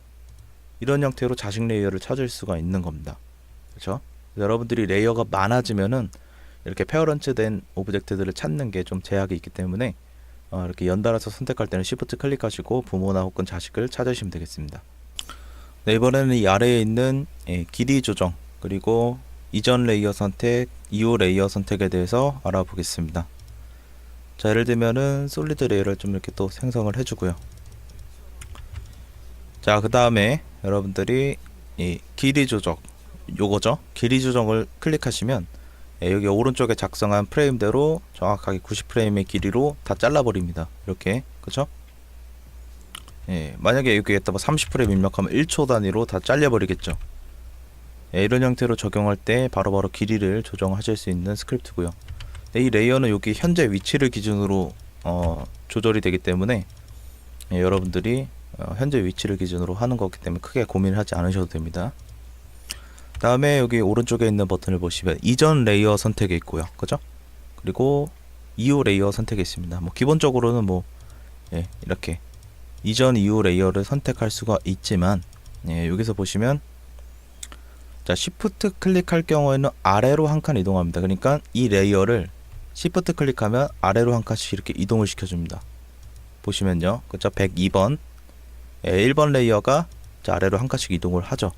이런 형태로 자식 레이어를 찾을 수가 있는 겁니다. 그렇죠? 여러분들이 레이어가 많아지면은 이렇게 페어런트 된 오브젝트들을 찾는 게 좀 제약이 있기 때문에 이렇게 연달아서 선택할 때는 Shift 클릭하시고 부모나 혹은 자식을 찾으시면 되겠습니다. 네, 이번에는 이 아래에 있는 길이 조정 그리고 이전 레이어 선택, 이후 레이어 선택에 대해서 알아보겠습니다. 자, 예를 들면은 솔리드 레이어를 좀 이렇게 또 생성을 해주고요. 자, 그 다음에 여러분들이 이 길이 조정 요거죠. 길이 조정을 클릭하시면 여기 오른쪽에 작성한 프레임대로 정확하게 90프레임의 길이로 다 잘라버립니다. 이렇게. 그쵸? 만약에 여기에다 30프레임 입력하면 1초 단위로 다 잘려버리겠죠. 이런 형태로 적용할 때 바로바로 길이를 조정하실 수 있는 스크립트고요. 이 레이어는 여기 현재 위치를 기준으로 조절이 되기 때문에 여러분들이 현재 위치를 기준으로 하는 거기 때문에 크게 고민하지 않으셔도 됩니다. 다음에 여기 오른쪽에 있는 버튼을 보시면 이전 레이어 선택이 있고요. 그죠? 그리고 이후 레이어 선택이 있습니다. 뭐 기본적으로는 이렇게 이전 이후 레이어를 선택할 수가 있지만 여기서 보시면 자, Shift 클릭할 경우에는 아래로 한 칸 이동합니다. 그러니까 이 레이어를 Shift 클릭하면 아래로 한 칸씩 이렇게 이동을 시켜줍니다. 보시면요. 그죠? 102번 1번 레이어가 아래로 한 칸씩 이동을 하죠.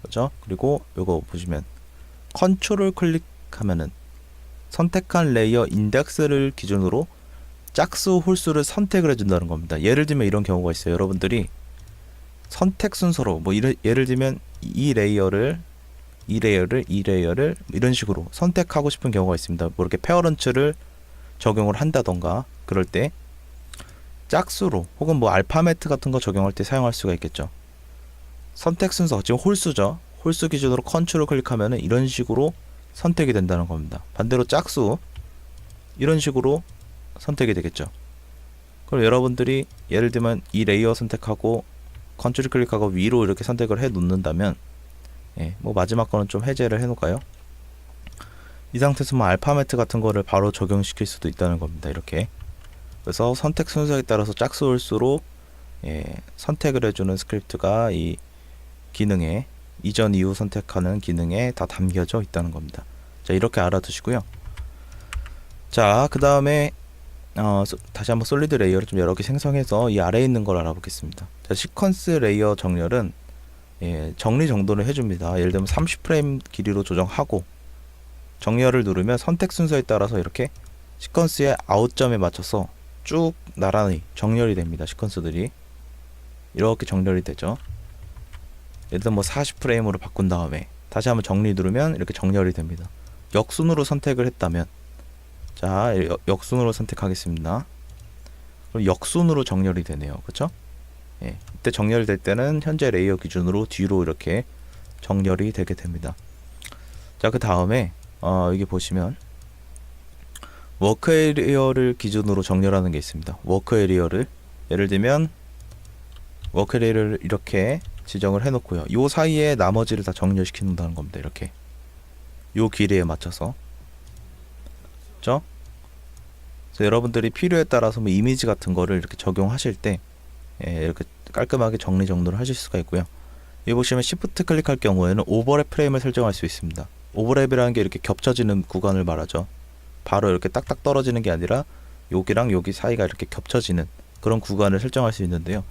그죠? 그리고 요거 보시면 컨트롤 클릭하면은 선택한 레이어 인덱스를 기준으로 짝수 홀수를 선택을 해준다는 겁니다. 예를 들면 이런 경우가 있어요. 여러분들이 선택 순서로 예를 들면 이 레이어를 이런 식으로 선택하고 싶은 경우가 있습니다. 뭐 이렇게 페어런츠를 적용을 한다던가 그럴 때 짝수로 혹은 뭐 알파매트 같은 거 적용할 때 사용할 수가 있겠죠. 선택 순서, 지금 홀수죠. 홀수 기준으로 컨트롤 클릭하면은 이런 식으로 선택이 된다는 겁니다. 반대로 짝수 이런 식으로 선택이 되겠죠. 그럼 여러분들이 예를 들면 이 레이어 선택하고 컨트롤 클릭하고 위로 이렇게 선택을 해 놓는다면 뭐 마지막 거는 좀 해제를 해 놓을까요? 이 상태에서 뭐 알파매트 같은 거를 바로 적용시킬 수도 있다는 겁니다. 이렇게. 그래서 선택 순서에 따라서 짝수 홀수로 선택을 해주는 스크립트가 이 기능에 이전 이후 선택하는 기능에 다 담겨져 있다는 겁니다. 자, 이렇게 알아두시고요. 자, 그 다음에 다시 한번 솔리드 레이어를 좀 여러 개 생성해서 이 아래에 있는 걸 알아보겠습니다. 자, 시퀀스 레이어 정렬은 정리 정돈을 해줍니다. 예를 들면 30프레임 길이로 조정하고 정렬을 누르면 선택 순서에 따라서 이렇게 시퀀스의 아웃점에 맞춰서 쭉 나란히 정렬이 됩니다. 시퀀스들이 이렇게 정렬이 되죠. 예를 들면 뭐 40프레임으로 바꾼 다음에 다시 한번 정리 누르면 이렇게 정렬이 됩니다. 역순으로 선택을 했다면 자, 역순으로 선택하겠습니다. 그럼 역순으로 정렬이 되네요. 그쵸? 이때 정렬될 때는 현재 레이어 기준으로 뒤로 이렇게 정렬이 되게 됩니다. 자, 그 다음에 여기 보시면 워크 에리어를 기준으로 정렬하는 게 있습니다. 워크 에리어를 예를 들면 워크 에리어를 이렇게 지정을 해 놓고요. 요 사이에 나머지를 다 정렬시켜 놓는다는 겁니다. 이렇게 요 길이에 맞춰서. 그렇죠? 그래서 여러분들이 필요에 따라서 뭐 이미지 같은 거를 이렇게 적용하실 때 이렇게 깔끔하게 정리 정돈을 하실 수가 있고요. 여기 보시면 Shift 클릭할 경우에는 오버랩 프레임을 설정할 수 있습니다. 오버랩이라는 게 이렇게 겹쳐지는 구간을 말하죠. 바로 이렇게 딱딱 떨어지는 게 아니라 여기랑 여기 사이가 이렇게 겹쳐지는 그런 구간을 설정할 수 있는데요.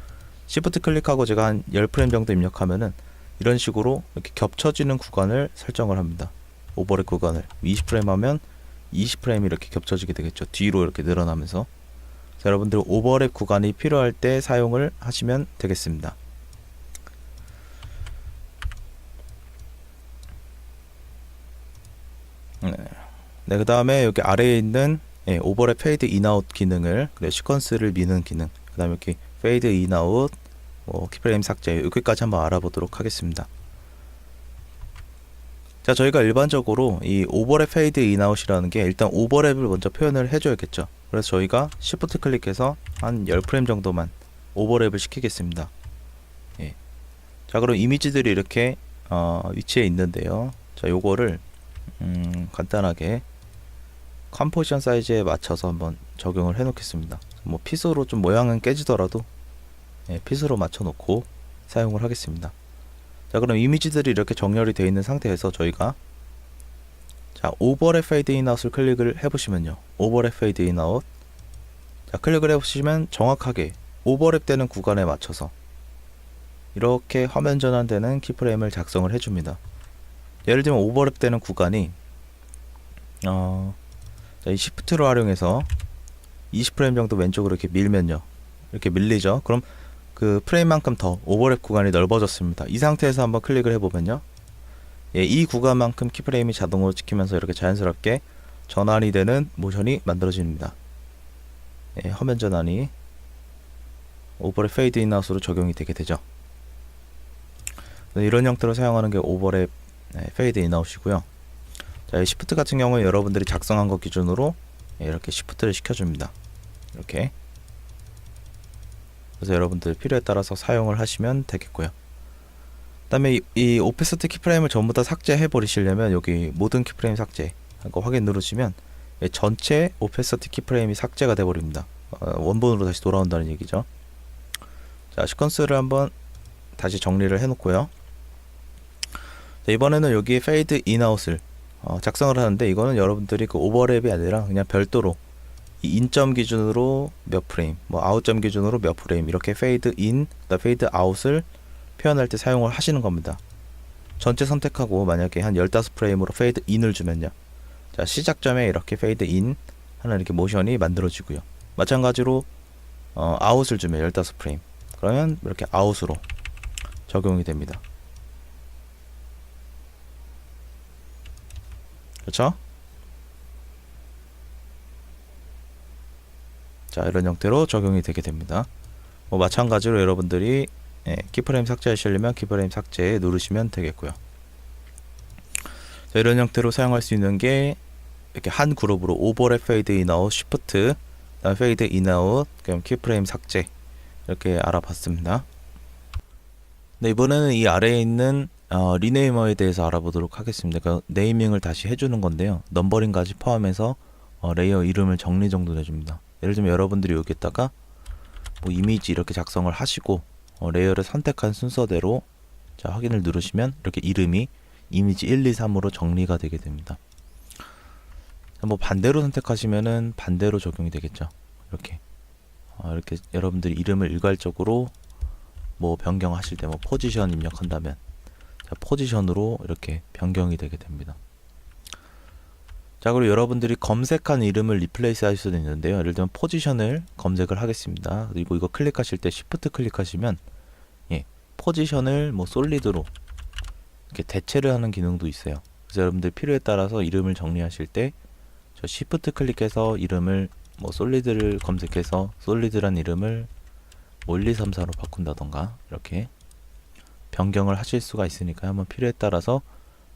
Shift 클릭하고 제가 한 10프레임 정도 입력하면은 이런 식으로 이렇게 겹쳐지는 구간을 설정을 합니다. 오버랩 구간을 20프레임 하면 20프레임이 이렇게 겹쳐지게 되겠죠. 뒤로 이렇게 늘어나면서. 자, 여러분들 오버랩 구간이 필요할 때 사용을 하시면 되겠습니다. 네, 그 다음에 여기 아래에 있는 오버랩 페이드 인아웃 기능을, 그리고 시퀀스를 미는 기능, 그 다음에 이렇게 페이드 인아웃, 키프레임 삭제, 여기까지 한번 알아보도록 하겠습니다. 자, 저희가 일반적으로 이 오버랩 페이드 인아웃이라는 게 일단 오버랩을 먼저 표현을 해줘야겠죠. 그래서 저희가 Shift 클릭해서 한 10프레임 정도만 오버랩을 시키겠습니다. 예. 자, 그럼 이미지들이 이렇게 위치해 있는데요. 자, 요거를 간단하게 컴포지션 사이즈에 맞춰서 한번 적용을 해 놓겠습니다. 뭐 핏으로 좀 모양은 깨지더라도 핏으로 맞춰 놓고 사용을 하겠습니다. 자, 그럼 이미지들이 이렇게 정렬이 되어 있는 상태에서 저희가 자, 오버랩 페이드 인아웃을 클릭을 해보시면요, 오버랩 페이드 인아웃, 자, 클릭을 해보시면 정확하게 오버랩 되는 구간에 맞춰서 이렇게 화면 전환되는 키프레임을 작성을 해줍니다. 예를 들면 오버랩 되는 구간이 자, 이 시프트를 활용해서 20프레임 정도 왼쪽으로 이렇게 밀면요, 이렇게 밀리죠. 그럼 그 프레임만큼 더 오버랩 구간이 넓어졌습니다. 이 상태에서 한번 클릭을 해보면요, 이 구간만큼 키프레임이 자동으로 찍히면서 이렇게 자연스럽게 전환이 되는 모션이 만들어집니다. 화면 전환이 오버랩 페이드 인아웃으로 적용이 되게 되죠. 이런 형태로 사용하는 게 오버랩 페이드 인아웃이고요. 자, 이 시프트 같은 경우는 여러분들이 작성한 것 기준으로 이렇게 시프트를 시켜줍니다. 이렇게. 그래서 여러분들 필요에 따라서 사용을 하시면 되겠고요. 그 다음에 이 오프셋 키프레임을 전부 다 삭제해 버리시려면 여기 모든 키프레임 삭제 하고 확인 누르시면 전체 오프셋 키프레임이 삭제가 돼 버립니다. 원본으로 다시 돌아온다는 얘기죠. 자, 시퀀스를 한번 다시 정리를 해 놓고요. 자, 이번에는 여기 페이드 인아웃을 작성을 하는데, 이거는 여러분들이 그 오버랩이 아니라 그냥 별도로 이 인점 기준으로 몇 프레임, 뭐 아웃점 기준으로 몇 프레임, 이렇게 페이드 인, 페이드 아웃을 표현할 때 사용을 하시는 겁니다. 전체 선택하고 만약에 한 15프레임으로 페이드 인을 주면요, 자, 시작점에 이렇게 페이드 인 하는 이렇게 모션이 만들어지고요. 마찬가지로 아웃을 주면 15프레임, 그러면 이렇게 아웃으로 적용이 됩니다. 그렇죠? 자, 이런 형태로 적용이 되게 됩니다. 마찬가지로 여러분들이 키프레임 삭제하시려면 키프레임 삭제 누르시면 되겠고요. 자, 이런 형태로 사용할 수 있는 게 이렇게 한 그룹으로 오버랩 페이드 인아웃, 시프트, 그다음 페이드 인아웃, 그럼 키프레임 삭제, 이렇게 알아봤습니다. 네, 이번에는 이 아래에 있는 리네이머에 대해서 알아보도록 하겠습니다. 그 네이밍을 다시 해주는 건데요, 넘버링까지 포함해서 레이어 이름을 정리정돈 해줍니다. 예를 들면 여러분들이 여기에다가 뭐 이미지 이렇게 작성을 하시고 레이어를 선택한 순서대로 자, 확인을 누르시면 이렇게 이름이 이미지 1, 2, 3으로 정리가 되게 됩니다. 뭐 반대로 선택하시면은 반대로 적용이 되겠죠. 이렇게 이렇게 여러분들이 이름을 일괄적으로 뭐 변경하실 때 뭐 포지션 입력한다면 자, 포지션으로 이렇게 변경이 되게 됩니다. 자, 그리고 여러분들이 검색한 이름을 리플레이스 할 수도 있는데요. 예를 들면 포지션을 검색을 하겠습니다. 그리고 이거 클릭하실 때 시프트 클릭하시면 포지션을 뭐 솔리드로 이렇게 대체를 하는 기능도 있어요. 그래서 여러분들 필요에 따라서 이름을 정리하실 때 저 시프트 클릭해서 이름을 뭐 솔리드를 검색해서 솔리드란 이름을 뭐 1, 2, 3, 4로 바꾼다던가 이렇게 변경을 하실 수가 있으니까 한번 필요에 따라서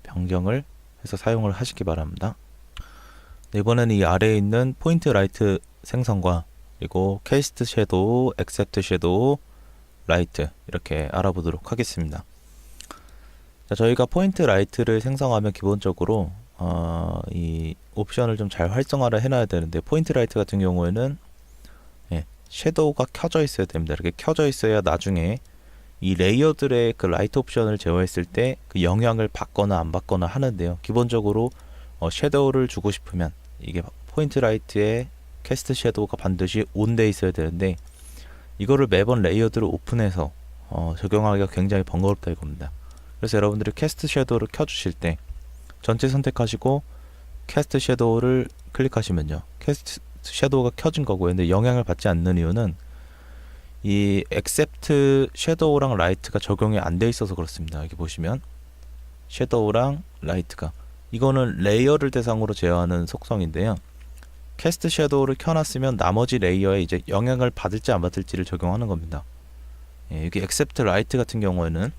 변경을 해서 사용을 하시기 바랍니다. 네, 이번에는 이 아래에 있는 포인트 라이트 생성과 그리고 캐스트 섀도우, 액셉트 섀도우, 라이트 이렇게 알아보도록 하겠습니다. 자, 저희가 포인트 라이트를 생성하면 기본적으로 이 옵션을 좀 잘 활성화를 해놔야 되는데, 포인트 라이트 같은 경우에는 섀도우가 켜져 있어야 됩니다. 이렇게 켜져 있어야 나중에 이 레이어들의 그 라이트 옵션을 제어했을 때 그 영향을 받거나 안 받거나 하는데요. 기본적으로 섀도우를 주고 싶으면 이게 포인트 라이트에 캐스트 섀도우가 반드시 온 돼 있어야 되는데, 이거를 매번 레이어들을 오픈해서 적용하기가 굉장히 번거롭다 이겁니다. 그래서 여러분들이 캐스트 섀도우를 켜주실 때 전체 선택하시고 캐스트 섀도우를 클릭하시면요, 캐스트 섀도우가 켜진 거고요. 근데 영향을 받지 않는 이유는 이 액셉트 섀도우랑 라이트가 적용이 안 돼 있어서 그렇습니다. 여기 보시면 섀도우랑 라이트가, 이거는 레이어를 대상으로 제어하는 속성인데요. 캐스트 섀도우를 켜놨으면 나머지 레이어에 이제 영향을 받을지 안 받을지를 적용하는 겁니다. 예, 여기 액셉트 라이트 같은 경우에는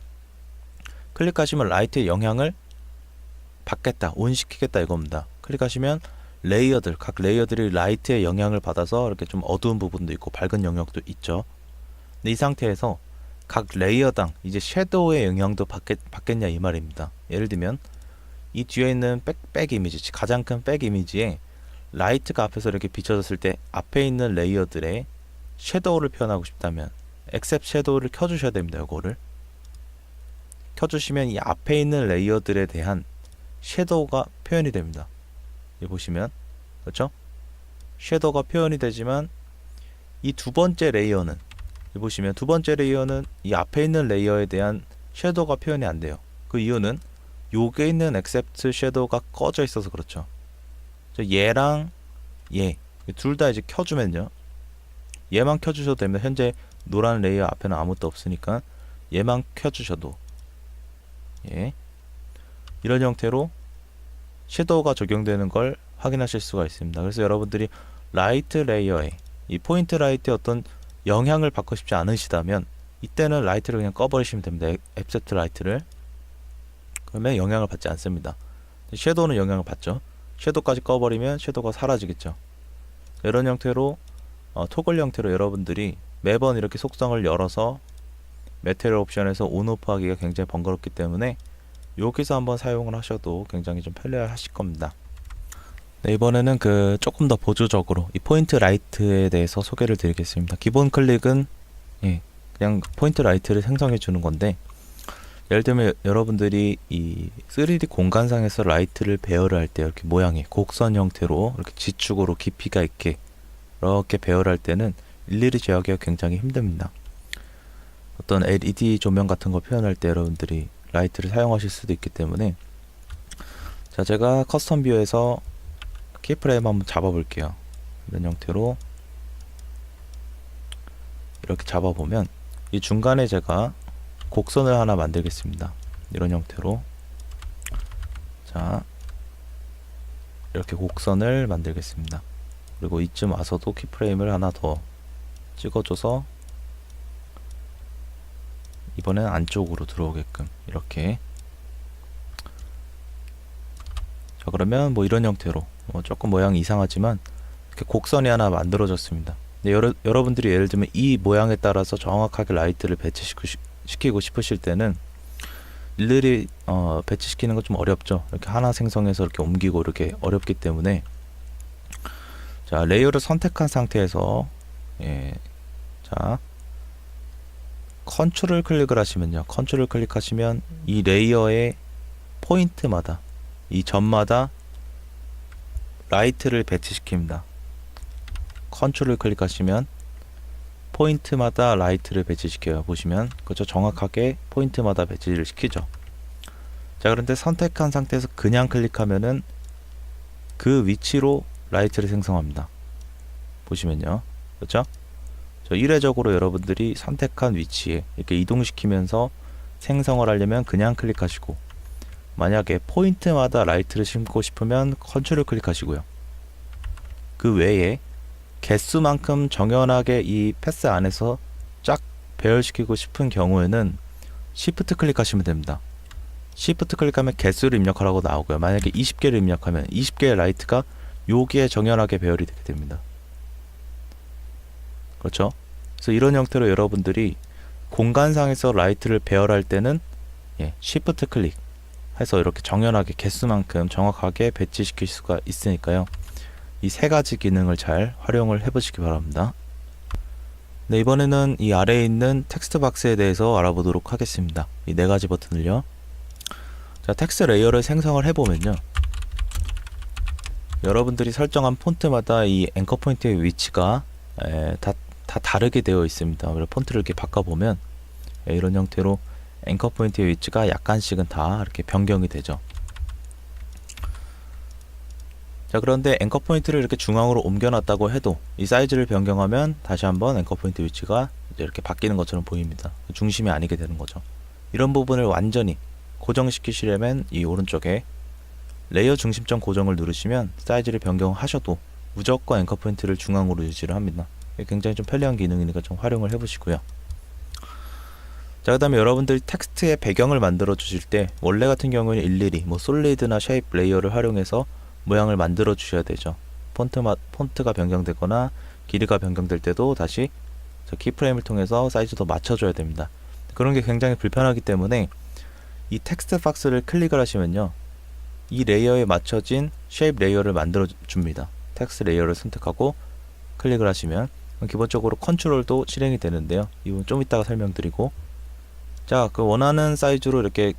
클릭하시면 라이트의 영향을 받겠다, 온 시키겠다 이겁니다. 클릭하시면 레이어들, 각 레이어들이 라이트의 영향을 받아서 이렇게 좀 어두운 부분도 있고 밝은 영역도 있죠. 근데 이 상태에서 각 레이어당 이제 섀도우의 영향도 받겠냐 이 말입니다. 예를 들면 이 뒤에 있는 백 이미지, 가장 큰 백 이미지에 라이트가 앞에서 이렇게 비춰졌을 때 앞에 있는 레이어들의 섀도우를 표현하고 싶다면 액셉트 섀도우를 켜주셔야 됩니다. 이거를 켜주시면 이 앞에 있는 레이어들에 대한 섀도우가 표현이 됩니다. 여기 보시면, 그렇죠? 섀도우가 표현이 되지만 이 두 번째 레이어는, 여기 보시면 두 번째 레이어는 이 앞에 있는 레이어에 대한 섀도우가 표현이 안 돼요. 그 이유는 요게 있는 액셉트 섀도우가 꺼져 있어서 그렇죠. 얘랑 얘 둘 다 이제 켜주면요, 얘만 켜주셔도 됩니다. 현재 노란 레이어 앞에는 아무것도 없으니까 얘만 켜주셔도, 예, 이런 형태로 섀도우가 적용되는 걸 확인하실 수가 있습니다. 그래서 여러분들이 라이트 레이어에 이 포인트 라이트에 어떤 영향을 받고 싶지 않으시다면 이때는 라이트를 그냥 꺼버리시면 됩니다. 액셉트 라이트를. 그러면 영향을 받지 않습니다. 섀도우는 영향을 받죠. 섀도우까지 꺼버리면 섀도우가 사라지겠죠. 이런 형태로 토글 형태로 여러분들이 매번 이렇게 속성을 열어서 메테리얼 옵션에서 온오프 하기가 굉장히 번거롭기 때문에 여기서 한번 사용을 하셔도 굉장히 좀 편리하실 겁니다. 네, 이번에는 조금 더 보조적으로 이 포인트 라이트에 대해서 소개를 드리겠습니다. 기본 클릭은 그냥 포인트 라이트를 생성해 주는 건데, 예를 들면 여러분들이 이 3D 공간상에서 라이트를 배열을 할 때 이렇게 모양이 곡선 형태로 이렇게 지축으로 깊이가 있게 이렇게 배열을 할 때는 일일이 제어하기가 굉장히 힘듭니다. 어떤 LED 조명 같은 거 표현할 때 여러분들이 라이트를 사용하실 수도 있기 때문에, 자, 제가 커스텀 뷰에서 키프레임 한번 잡아 볼게요. 이런 형태로 이렇게 잡아 보면 이 중간에 제가 곡선을 하나 만들겠습니다. 이런 형태로, 자, 이렇게 곡선을 만들겠습니다. 그리고 이쯤 와서도 키프레임을 하나 더 찍어줘서 이번엔 안쪽으로 들어오게끔 이렇게. 자, 그러면 뭐 이런 형태로 조금 모양이 이상하지만 이렇게 곡선이 하나 만들어졌습니다. 근데 여러분들이 예를 들면 이 모양에 따라서 정확하게 라이트를 배치시키고 싶으실 때는 일일이 배치시키는 건 좀 어렵죠. 이렇게 하나 생성해서 이렇게 옮기고 이렇게 어렵기 때문에, 자, 레이어를 선택한 상태에서, 자, 컨트롤 클릭을 하시면요, 컨트롤 클릭하시면 이 레이어의 포인트마다, 이 점마다 라이트를 배치시킵니다. 컨트롤 클릭하시면 포인트마다 라이트를 배치시켜요. 보시면 그렇죠, 정확하게 포인트마다 배치를 시키죠. 자, 그런데 선택한 상태에서 그냥 클릭하면은 그 위치로 라이트를 생성합니다. 보시면요, 그렇죠? 이례적으로 여러분들이 선택한 위치에 이렇게 이동시키면서 생성을 하려면 그냥 클릭하시고, 만약에 포인트마다 라이트를 심고 싶으면 컨트롤 클릭하시고요. 그 외에 개수만큼 정연하게 이 패스 안에서 쫙 배열시키고 싶은 경우에는 Shift 클릭하시면 됩니다. Shift 클릭하면 개수를 입력하라고 나오고요. 만약에 20개를 입력하면 20개의 라이트가 여기에 정연하게 배열이 되게 됩니다. 그렇죠? 그래서 이런 형태로 여러분들이 공간상에서 라이트를 배열할 때는 Shift 클릭 해서 이렇게 정연하게 개수만큼 정확하게 배치시킬 수가 있으니까요. 이 세 가지 기능을 잘 활용을 해보시기 바랍니다. 네, 이번에는 이 아래에 있는 텍스트 박스에 대해서 알아보도록 하겠습니다. 이 네 가지 버튼을요. 자, 텍스트 레이어를 생성을 해보면요, 여러분들이 설정한 폰트마다 이 앵커 포인트의 위치가 다 다르게 되어 있습니다. 그래서 폰트를 이렇게 바꿔보면 이런 형태로 앵커 포인트의 위치가 약간씩은 다 이렇게 변경이 되죠. 자, 그런데 앵커 포인트를 이렇게 중앙으로 옮겨놨다고 해도 이 사이즈를 변경하면 다시 한번 앵커 포인트 위치가 이제 이렇게 바뀌는 것처럼 보입니다. 중심이 아니게 되는 거죠. 이런 부분을 완전히 고정시키시려면 이 오른쪽에 레이어 중심점 고정을 누르시면 사이즈를 변경하셔도 무조건 앵커 포인트를 중앙으로 유지를 합니다. 굉장히 좀 편리한 기능이니까 좀 활용을 해보시고요. 자, 그 다음에 여러분들이 텍스트의 배경을 만들어 주실 때 원래 같은 경우에는 일일이 뭐 솔리드나 쉐입 레이어를 활용해서 모양을 만들어 주셔야 되죠. 폰트가 변경되거나 길이가 변경될 때도 다시 저 키프레임을 통해서 사이즈도 맞춰줘야 됩니다. 그런 게 굉장히 불편하기 때문에 이 텍스트 박스를 클릭을 하시면요, 이 레이어에 맞춰진 쉐입 레이어를 만들어 줍니다. 텍스트 레이어를 선택하고 클릭을 하시면 기본적으로 컨트롤도 실행이 되는데요, 이건 좀 이따가 설명드리고, 자, 그 원하는 사이즈로 이렇게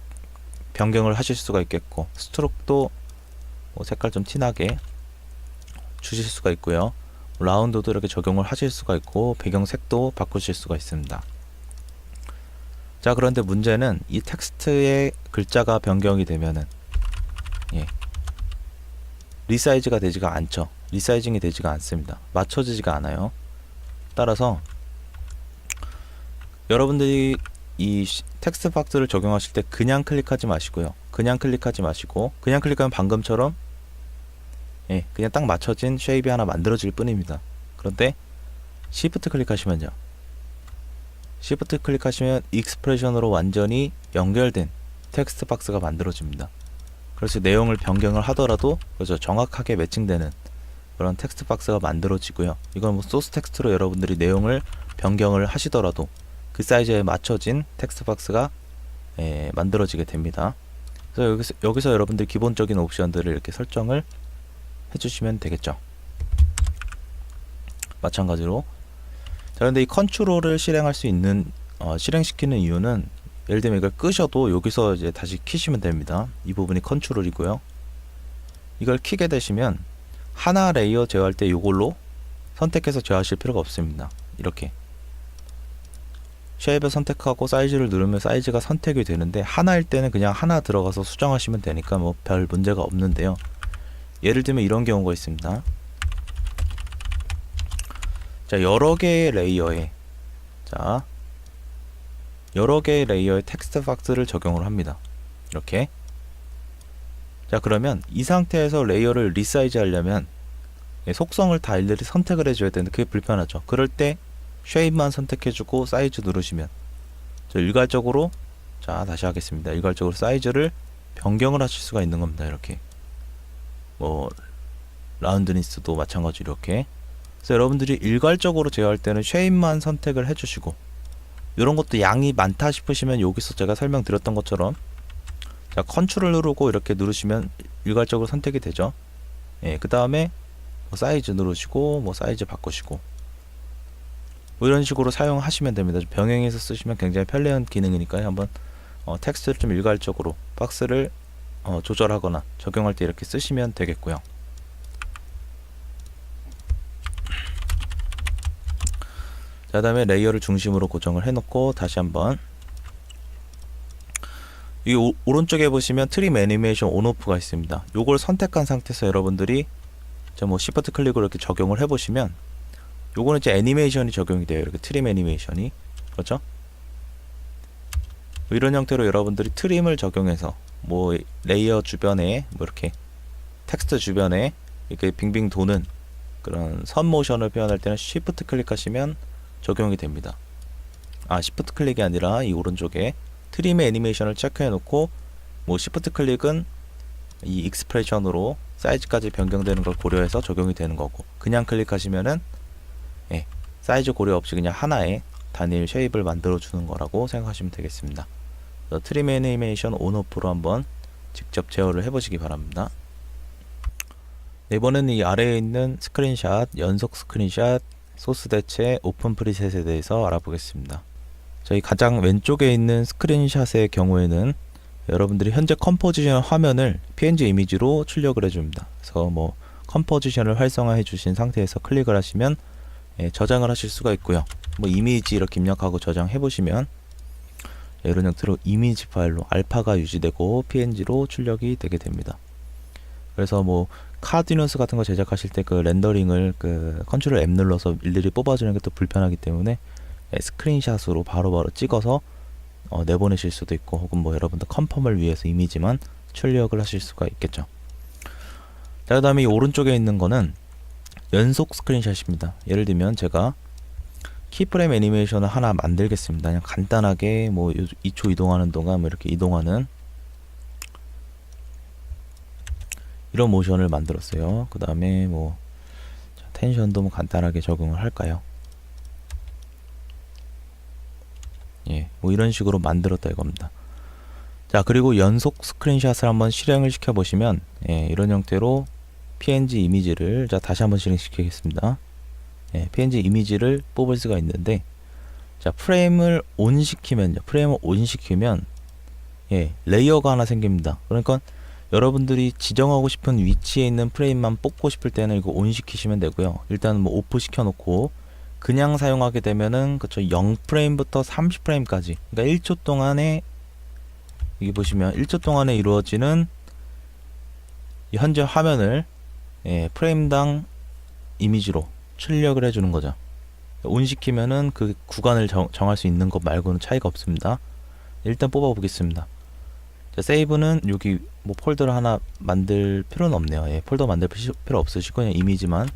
변경을 하실 수가 있겠고, 스트로크도 뭐 색깔 좀 진하게 주실 수가 있고요, 라운드도 이렇게 적용을 하실 수가 있고, 배경색도 바꾸실 수가 있습니다. 자, 그런데 문제는 이 텍스트의 글자가 변경이 되면은 리사이즈가 되지가 않죠. 리사이징이 되지가 않습니다. 맞춰지지가 않아요. 따라서 여러분들이 이 텍스트 박스를 적용하실 때 그냥 클릭하지 마시고요. 그냥 클릭하면 방금처럼 그냥 딱 맞춰진 쉐입이 하나 만들어질 뿐입니다. 그런데 Shift 클릭하시면요, Shift 클릭하시면 익스프레션으로 완전히 연결된 텍스트 박스가 만들어집니다. 그래서 내용을 변경을 하더라도 그래서 정확하게 매칭되는 그런 텍스트 박스가 만들어지고요. 이건 뭐 소스 텍스트로 여러분들이 내용을 변경을 하시더라도 그 사이즈에 맞춰진 텍스트 박스가 만들어지게 됩니다. 그래서 여기서 여러분들 기본적인 옵션들을 이렇게 설정을 해주시면 되겠죠. 마찬가지로, 자, 그런데 이 컨트롤을 실행할 수 있는 실행시키는 이유는, 예를 들면 이걸 끄셔도 여기서 이제 다시 키시면 됩니다. 이 부분이 컨트롤이고요. 이걸 키게 되시면 하나 레이어 제어할 때 이걸로 선택해서 제어하실 필요가 없습니다. 이렇게 쉐입을 선택하고 사이즈를 누르면 사이즈가 선택이 되는데, 하나일 때는 그냥 하나 들어가서 수정하시면 되니까 뭐 별 문제가 없는데요. 예를 들면 이런 경우가 있습니다. 자, 여러 개의 레이어에 텍스트 박스를 적용을 합니다. 이렇게. 자, 그러면 이 상태에서 레이어를 리사이즈 하려면 속성을 다 일일이 선택을 해줘야 되는데 그게 불편하죠. 그럴 때 쉐입만 선택해주고 사이즈 누르시면 일괄적으로, 자, 다시 하겠습니다. 일괄적으로 사이즈를 변경을 하실 수가 있는 겁니다. 이렇게 뭐 라운드니스도 마찬가지로 이렇게. 그래서 여러분들이 일괄적으로 제어할 때는 쉐입만 선택을 해주시고, 이런 것도 양이 많다 싶으시면 여기서 제가 설명드렸던 것처럼, 자, 컨트롤 누르고 이렇게 누르시면 일괄적으로 선택이 되죠. 그 다음에 뭐 사이즈 누르시고 뭐 사이즈 바꾸시고 뭐 이런 식으로 사용하시면 됩니다. 병행해서 쓰시면 굉장히 편리한 기능이니까요. 한번 텍스트를 좀 일괄적으로 박스를 조절하거나 적용할 때 이렇게 쓰시면 되겠고요. 자, 다음에 레이어를 중심으로 고정을 해놓고 다시 한번 이 오른쪽에 보시면 트림 애니메이션 온오프가 있습니다. 요걸 선택한 상태에서 여러분들이 뭐 시프트 클릭으로 이렇게 적용을 해보시면, 요거는 이제 애니메이션이 적용이 돼요. 이렇게 트림 애니메이션이, 그렇죠? 이런 형태로 여러분들이 트림을 적용해서 뭐 레이어 주변에 뭐 이렇게 텍스트 주변에 이렇게 빙빙 도는 그런 선 모션을 표현할 때는 시프트 클릭하시면 적용이 됩니다. 시프트 클릭이 아니라 이 오른쪽에 트림의 애니메이션을 체크해 놓고 뭐 시프트 클릭은 이 익스프레션으로 사이즈까지 변경되는 걸 고려해서 적용이 되는 거고, 그냥 클릭하시면은 사이즈 고려 없이 그냥 하나의 단일 쉐입을 만들어 주는 거라고 생각하시면 되겠습니다. 트림 애니메이션 온오프로 한번 직접 제어를 해보시기 바랍니다. 이번에는 이 아래에 있는 스크린샷, 연속 스크린샷, 소스 대체, 오픈 프리셋에 대해서 알아보겠습니다. 저희 가장 왼쪽에 있는 스크린샷의 경우에는 여러분들이 현재 컴포지션 화면을 PNG 이미지로 출력을 해줍니다. 그래서 뭐 컴포지션을 활성화해 주신 상태에서 클릭을 하시면 저장을 하실 수가 있고요. 뭐 이미지 이렇게 입력하고 저장해 보시면 이런 형태로 이미지 파일로 알파가 유지되고 PNG로 출력이 되게 됩니다. 그래서 뭐 카드 뉴스 같은 거 제작하실 때 그 렌더링을 그 컨트롤 M 눌러서 일일이 뽑아주는 게 또 불편하기 때문에 스크린샷으로 바로바로 찍어서 내보내실 수도 있고, 혹은 뭐 여러분들 컨펌을 위해서 이미지만 출력을 하실 수가 있겠죠. 자, 그 다음에 이 오른쪽에 있는 거는 연속 스크린샷입니다. 예를 들면 제가 키프레임 애니메이션을 하나 만들겠습니다. 그냥 간단하게 뭐 2초 이동하는 동안 뭐 이렇게 이동하는 이런 모션을 만들었어요. 그 다음에 뭐 텐션도 뭐 간단하게 적응을 할까요? 예, 뭐 이런 식으로 만들었다 이겁니다. 자, 그리고 연속 스크린샷을 한번 실행을 시켜 보시면, 예, 이런 형태로 PNG 이미지를, 자, 다시 한번 실행시키겠습니다. 예, PNG 이미지를 뽑을 수가 있는데, 자, 프레임을 온 시키면요, 프레임을 온 시키면, 예, 레이어가 하나 생깁니다. 그러니까 여러분들이 지정하고 싶은 위치에 있는 프레임만 뽑고 싶을 때는 이거 온 시키시면 되고요. 일단 뭐 오프 시켜 놓고 그냥 사용하게 되면은, 그쵸, 0프레임부터 30프레임까지, 그러니까 1초 동안에, 여기 보시면 1초 동안에 이루어지는 이 현재 화면을, 예, 프레임당 이미지로 출력을 해주는 거죠. 온 시키면은 그 구간을 정할 수 있는 것 말고는 차이가 없습니다. 일단 뽑아 보겠습니다. 자, 세이브는 여기 뭐 폴더를 하나 만들 필요는 없네요. 예, 폴더 만들 필요 없으시고 그냥 이미지만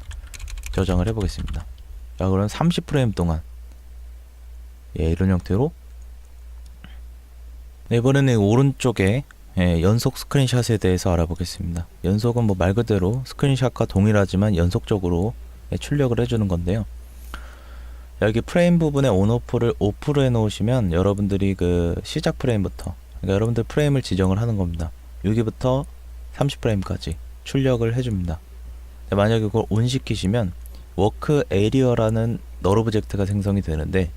저장을 해 보겠습니다. 자, 그럼 30프레임 동안, 예, 이런 형태로. 네, 이번에는 오른쪽에, 예, 연속 스크린샷에 대해서 알아보겠습니다. 연속은 뭐 말 그대로 스크린샷과 동일하지만 연속적으로, 예, 출력을 해주는 건데요. 여기 프레임 부분에 온오프를 오프로 해 놓으시면 여러분들이 그 시작 프레임부터, 그러니까 여러분들 프레임을 지정을 하는 겁니다. 여기부터 30프레임까지 출력을 해줍니다. 만약에 그걸 온 시키시면 워크 에리어라는 널 오브젝트가 생성이 되는데,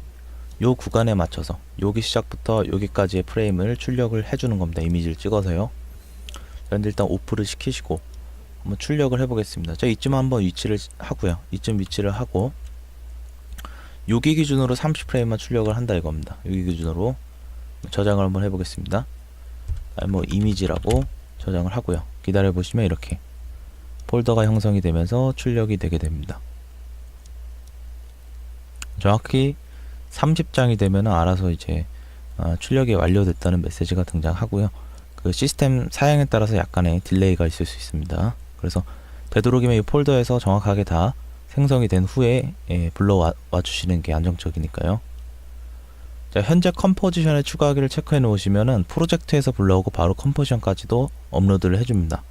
요 구간에 맞춰서 여기 시작부터 여기까지의 프레임을 출력을 해주는 겁니다. 이미지를 찍어서요. 그런데 일단 오프를 시키시고 한번 출력을 해보겠습니다. 자, 이쯤 한번 위치를 하고요. 이쯤 위치를 하고 여기 기준으로 30프레임만 출력을 한다 이겁니다. 여기 기준으로 저장을 한번 해보겠습니다. 뭐 이미지라고 저장을 하고요. 기다려 보시면 이렇게 폴더가 형성이 되면서 출력이 되게 됩니다. 정확히 30장이 되면 알아서 이제 출력이 완료됐다는 메시지가 등장하고요. 그 시스템 사양에 따라서 약간의 딜레이가 있을 수 있습니다. 그래서 되도록이면 이 폴더에서 정확하게 다 생성이 된 후에, 예, 불러와 주시는 게 안정적이니까요. 자, 현재 컴포지션에 추가하기를 체크해 놓으시면은 프로젝트에서 불러오고 바로 컴포지션까지도 업로드를 해줍니다.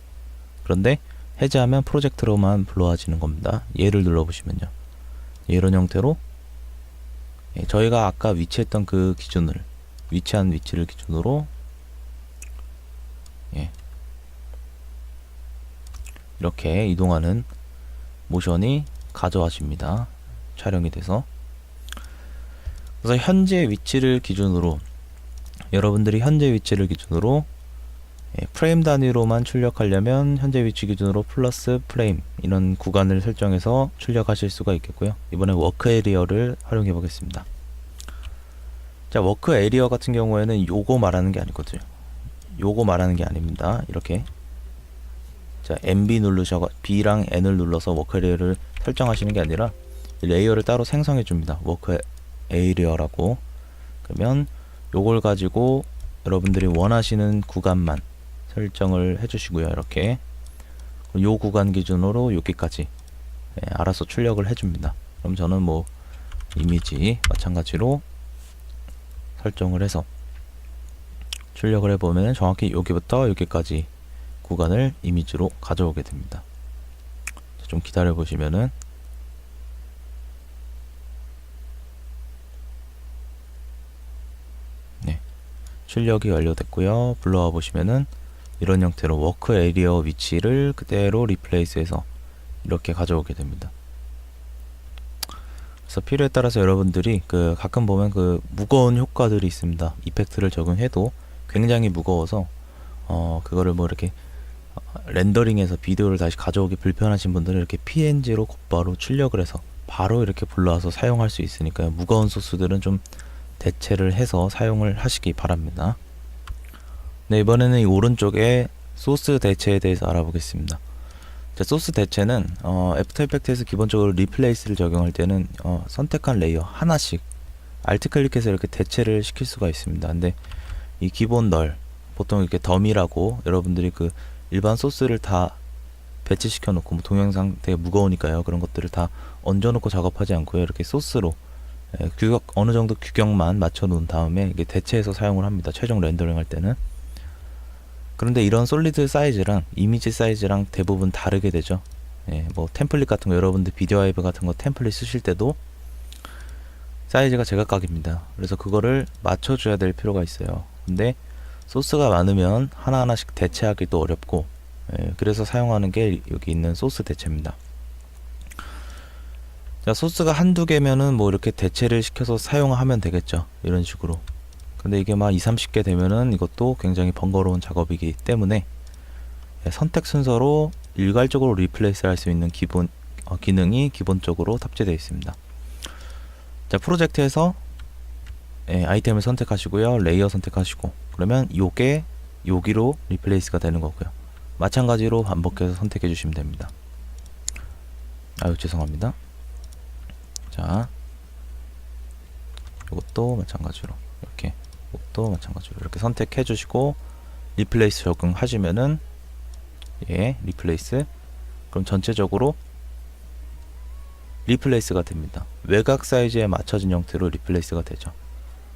그런데 해제하면 프로젝트로만 불러와지는 겁니다. 얘를 눌러보시면요, 이런 형태로, 예, 저희가 아까 위치했던 그 기준을, 위치한 위치를 기준으로, 예, 이렇게 이동하는 모션이 가져와집니다. 촬영이 돼서. 그래서 현재 위치를 기준으로, 여러분들이 현재 위치를 기준으로, 예, 프레임 단위로만 출력하려면 현재 위치 기준으로 플러스 프레임, 이런 구간을 설정해서 출력하실 수가 있겠고요. 이번에 워크 에리어를 활용해 보겠습니다. 자, 워크 에리어 같은 경우에는 요거 말하는 게 아니거든요. 요거 말하는 게 아닙니다. 이렇게, 자, MB 누르셔가 B랑 N을 눌러서 워크 에리어를 설정하시는 게 아니라 이 레이어를 따로 생성해 줍니다. 워크 에리어라고. 그러면 요걸 가지고 여러분들이 원하시는 구간만 설정을 해주시고요. 이렇게 요 구간 기준으로 여기까지, 예, 알아서 출력을 해줍니다. 그럼 저는 뭐 이미지 마찬가지로 설정을 해서 출력을 해보면 정확히 여기부터 여기까지 구간을 이미지로 가져오게 됩니다. 좀 기다려 보시면은, 네, 출력이 완료됐고요. 불러와 보시면은 이런 형태로 워크 에리어 위치를 그대로 리플레이스해서 이렇게 가져오게 됩니다. 그래서 필요에 따라서 여러분들이 그 가끔 보면 그 무거운 효과들이 있습니다. 이펙트를 적용해도 굉장히 무거워서 그거를 뭐 이렇게 렌더링해서 비디오를 다시 가져오기 불편하신 분들은 이렇게 PNG로 곧바로 출력을 해서 바로 이렇게 불러와서 사용할 수 있으니까요. 무거운 소스들은 좀 대체를 해서 사용을 하시기 바랍니다. 네, 이번에는 이 오른쪽에 소스 대체에 대해서 알아보겠습니다. 자, 소스 대체는 애프터 이펙트에서 기본적으로 리플레이스를 적용할 때는 선택한 레이어 하나씩 알트 클릭해서 이렇게 대체를 시킬 수가 있습니다. 근데 이 기본 널, 보통 이렇게 덤이라고 여러분들이 그 일반 소스를 다 배치시켜 놓고, 뭐 동영상 되게 무거우니까요, 그런 것들을 다 얹어 놓고 작업하지 않고요, 이렇게 소스로 규격, 어느 정도 규격만 맞춰 놓은 다음에 이게 대체해서 사용을 합니다, 최종 렌더링 할 때는. 그런데 이런 솔리드 사이즈랑 이미지 사이즈랑 대부분 다르게 되죠. 뭐 템플릿 같은 거, 여러분들 비디오 와이브 같은 거 템플릿 쓰실 때도 사이즈가 제각각입니다. 그래서 그거를 맞춰줘야 될 필요가 있어요. 근데 소스가 많으면 하나하나씩 대체하기도 어렵고, 그래서 사용하는 게 여기 있는 소스 대체입니다. 자, 소스가 한두 개면은 뭐 이렇게 대체를 시켜서 사용하면 되겠죠, 이런 식으로. 근데 이게 막 20-30개 되면은 이것도 굉장히 번거로운 작업이기 때문에 선택 순서로 일괄적으로 리플레이스 할 수 있는 기능이 기본적으로 탑재되어 있습니다. 자, 프로젝트에서 아이템을 선택하시고요, 레이어 선택하시고, 그러면 요게 여기로 리플레이스가 되는 거고요. 마찬가지로 반복해서 선택해 주시면 됩니다. 아유, 죄송합니다. 자, 이것도 마찬가지로 이렇게, 이것도 마찬가지로 이렇게 선택해 주시고 리플레이스 적용하시면은 리플레이스, 그럼 전체적으로 리플레이스가 됩니다. 외곽 사이즈에 맞춰진 형태로 리플레이스가 되죠.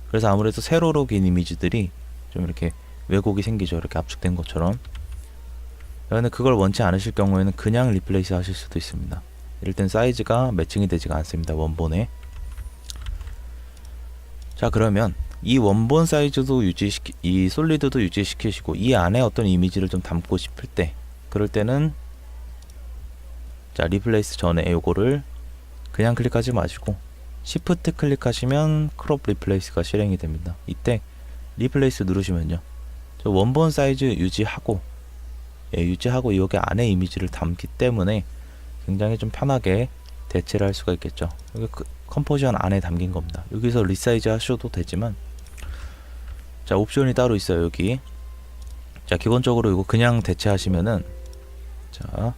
그래서 아무래도 세로로 긴 이미지들이 좀 이렇게 왜곡이 생기죠, 이렇게 압축된 것처럼. 근데 그걸 원치 않으실 경우에는 그냥 리플레이스 하실 수도 있습니다. 이럴 땐 사이즈가 매칭이 되지가 않습니다, 원본에. 자, 그러면 이 원본 사이즈도 이 솔리드도 유지시키시고 이 안에 어떤 이미지를 좀 담고 싶을 때, 그럴 때는 자, 리플레이스 전에 요거를 그냥 클릭하지 마시고 시프트 클릭하시면 크롭 리플레이스가 실행이 됩니다. 이때 리플레이스 누르시면요, 저 원본 사이즈 유지하고 유지하고 여기 안에 이미지를 담기 때문에 굉장히 좀 편하게 대체를 할 수가 있겠죠. 여기 컴포지션 안에 담긴 겁니다. 여기서 리사이즈 하셔도 되지만, 자, 옵션이 따로 있어요, 여기. 자, 기본적으로 이거 그냥 대체하시면은, 자,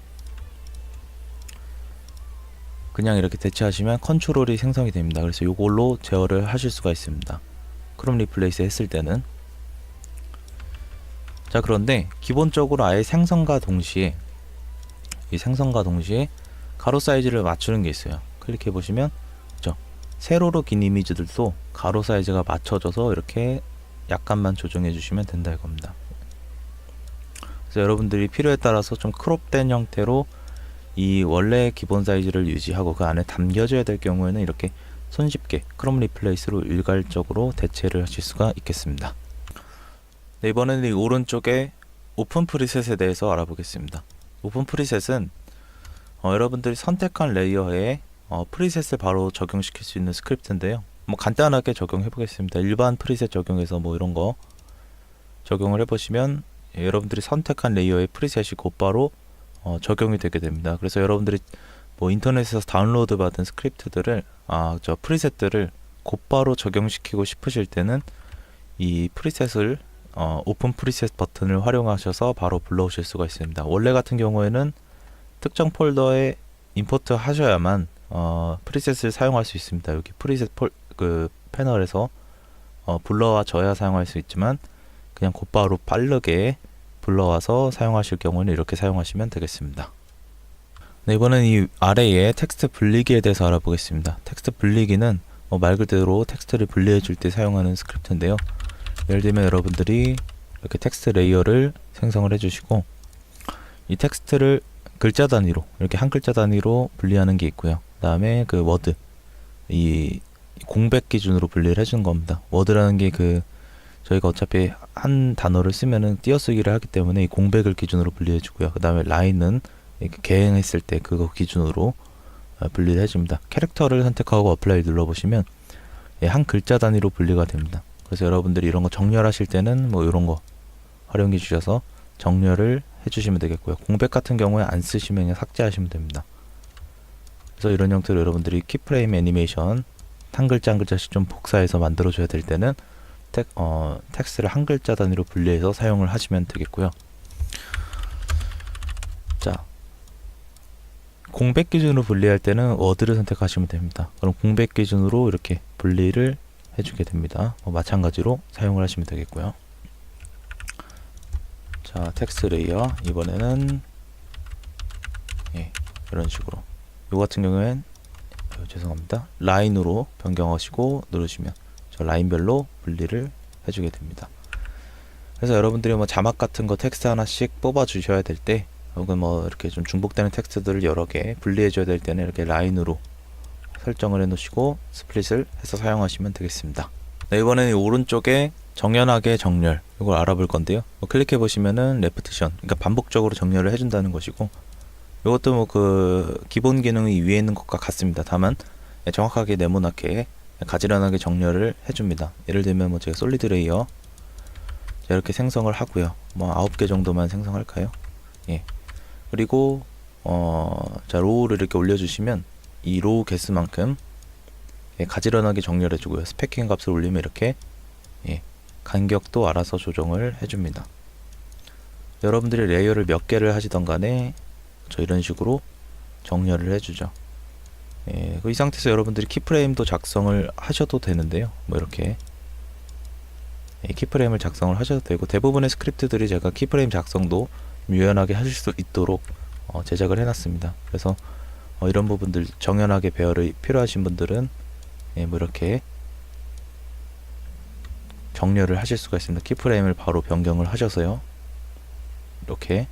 그냥 이렇게 대체하시면 컨트롤이 생성이 됩니다. 그래서 이걸로 제어를 하실 수가 있습니다, 크롭 리플레이스 했을 때는. 자, 그런데 기본적으로 아예 생성과 동시에 가로 사이즈를 맞추는 게 있어요. 클릭해 보시면 세로로 긴 이미지들도 가로 사이즈가 맞춰져서 이렇게 약간만 조정해 주시면 된다 이겁니다. 그래서 여러분들이 필요에 따라서 좀 크롭된 형태로 이 원래 기본 사이즈를 유지하고 그 안에 담겨져야 될 경우에는 이렇게 손쉽게 크롭 리플레이스로 일괄적으로 대체를 하실 수가 있겠습니다. 네, 이번에는 이 오른쪽에 오픈 프리셋에 대해서 알아보겠습니다. 오픈 프리셋은 여러분들이 선택한 레이어에 프리셋을 바로 적용시킬 수 있는 스크립트인데요. 뭐 간단하게 적용해 보겠습니다. 일반 프리셋 적용해서 뭐 이런 거 적용을 해보시면 여러분들이 선택한 레이어의 프리셋이 곧바로 적용이 되게 됩니다. 그래서 여러분들이 뭐 인터넷에서 다운로드 받은 스크립트들을 프리셋들을 곧바로 적용시키고 싶으실 때는 이 프리셋을 오픈 프리셋 버튼을 활용하셔서 바로 불러오실 수가 있습니다. 원래 같은 경우에는 특정 폴더에 임포트 하셔야만 프리셋을 사용할 수 있습니다. 여기 프리셋 패널에서 불러와 줘야 사용할 수 있지만, 그냥 곧바로 빠르게 불러와서 사용하실 경우는 이렇게 사용하시면 되겠습니다. 네, 이번엔 이 아래에 텍스트 분리기에 대해서 알아보겠습니다. 텍스트 분리기는 말 그대로 텍스트를 분리해 줄 때 사용하는 스크립트인데요. 예를 들면 여러분들이 이렇게 텍스트 레이어를 생성을 해주시고 이 텍스트를 글자 단위로, 이렇게 한 글자 단위로 분리하는 게 있고요. 그 다음에 그 워드, 이 공백 기준으로 분리를 해주는 겁니다. 워드라는 게 저희가 어차피 한 단어를 쓰면은 띄어쓰기를 하기 때문에 이 공백을 기준으로 분리해 주고요. 그 다음에 라인은 개행했을 때 그거 기준으로 분리를 해줍니다. 캐릭터를 선택하고 어플라이 눌러보시면 한 글자 단위로 분리가 됩니다. 그래서 여러분들이 이런 거 정렬하실 때는 뭐 이런 거 활용해 주셔서 정렬을 해주시면 되겠고요. 공백 같은 경우에 안 쓰시면 그냥 삭제하시면 됩니다. 그래서 이런 형태로 여러분들이 키프레임 애니메이션 한 글자 한 글자씩 좀 복사해서 만들어줘야 될 때는 텍스트를 한 글자 단위로 분리해서 사용을 하시면 되겠고요. 공백 기준으로 분리할 때는 워드를 선택하시면 됩니다. 그럼 공백 기준으로 이렇게 분리를 해주게 됩니다. 마찬가지로 사용을 하시면 되겠고요. 자, 텍스트 레이어 이번에는 이런 식으로 요 같은 경우엔 죄송합니다. 라인으로 변경하시고 누르시면 저 라인별로 분리를 해주게 됩니다. 그래서 여러분들이 뭐 자막 같은 거 텍스트 하나씩 뽑아 주셔야 될 때, 혹은 뭐 이렇게 좀 중복되는 텍스트들을 여러 개 분리해 줘야 될 때는 이렇게 라인으로 설정을 해 놓으시고 스플릿을 해서 사용하시면 되겠습니다. 네, 이번에는 오른쪽에 정연하게 정렬 이걸 알아볼 건데요. 클릭해 보시면은 레프티션, 그러니까 반복적으로 정렬을 해준다는 것이고, 이것도 뭐 그 기본 기능이 위에 있는 것과 같습니다. 다만 정확하게 네모나게 가지런하게 정렬을 해줍니다. 예를 들면 뭐 제가 솔리드 레이어 이렇게 생성을 하고요. 뭐 9개 정도만 생성할까요? 그리고 자, 로우를 이렇게 올려주시면 이 로우 개수만큼 가지런하게 정렬해주고요. 스패킹 값을 올리면 이렇게 간격도 알아서 조정을 해줍니다. 여러분들이 레이어를 몇 개를 하시던 간에 이런 식으로 정렬을 해주죠. 이 상태에서 여러분들이 키프레임도 작성을 하셔도 되는데요. 뭐 이렇게 키프레임을 작성을 하셔도 되고, 대부분의 스크립트들이 제가 키프레임 작성도 유연하게 하실 수 있도록 제작을 해놨습니다. 그래서 이런 부분들 정연하게 배열이 필요하신 분들은 뭐 이렇게 정렬을 하실 수가 있습니다. 키프레임을 바로 변경을 하셔서요. 이렇게.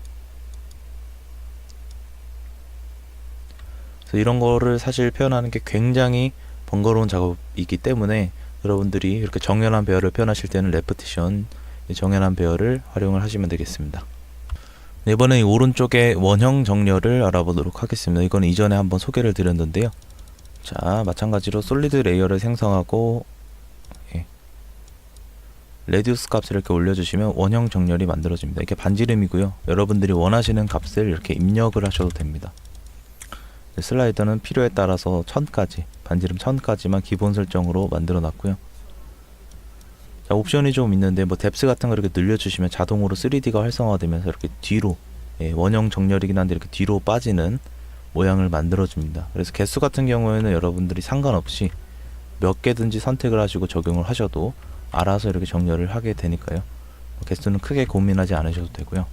그래서 이런 거를 사실 표현하는 게 굉장히 번거로운 작업이기 때문에 여러분들이 이렇게 정연한 배열을 표현하실 때는 레프티션, 정연한 배열을 활용을 하시면 되겠습니다. 이번엔 이 오른쪽에 원형 정렬을 알아보도록 하겠습니다. 이건 이전에 한번 소개를 드렸는데요. 자, 마찬가지로 솔리드 레이어를 생성하고 레디우스 값을 이렇게 올려주시면 원형 정렬이 만들어집니다. 이게 반지름이고요. 여러분들이 원하시는 값을 이렇게 입력을 하셔도 됩니다. 슬라이더는 필요에 따라서 1000까지, 반지름 1000까지만 기본 설정으로 만들어 놨고요. 자, 옵션이 좀 있는데 뭐 뎁스 같은 거 이렇게 늘려주시면 자동으로 3D가 활성화되면서 이렇게 뒤로, 원형 정렬이긴 한데 이렇게 뒤로 빠지는 모양을 만들어 줍니다. 그래서 개수 같은 경우에는 여러분들이 상관없이 몇 개든지 선택을 하시고 적용을 하셔도 알아서 이렇게 정렬을 하게 되니까요. 개수는 크게 고민하지 않으셔도 되고요.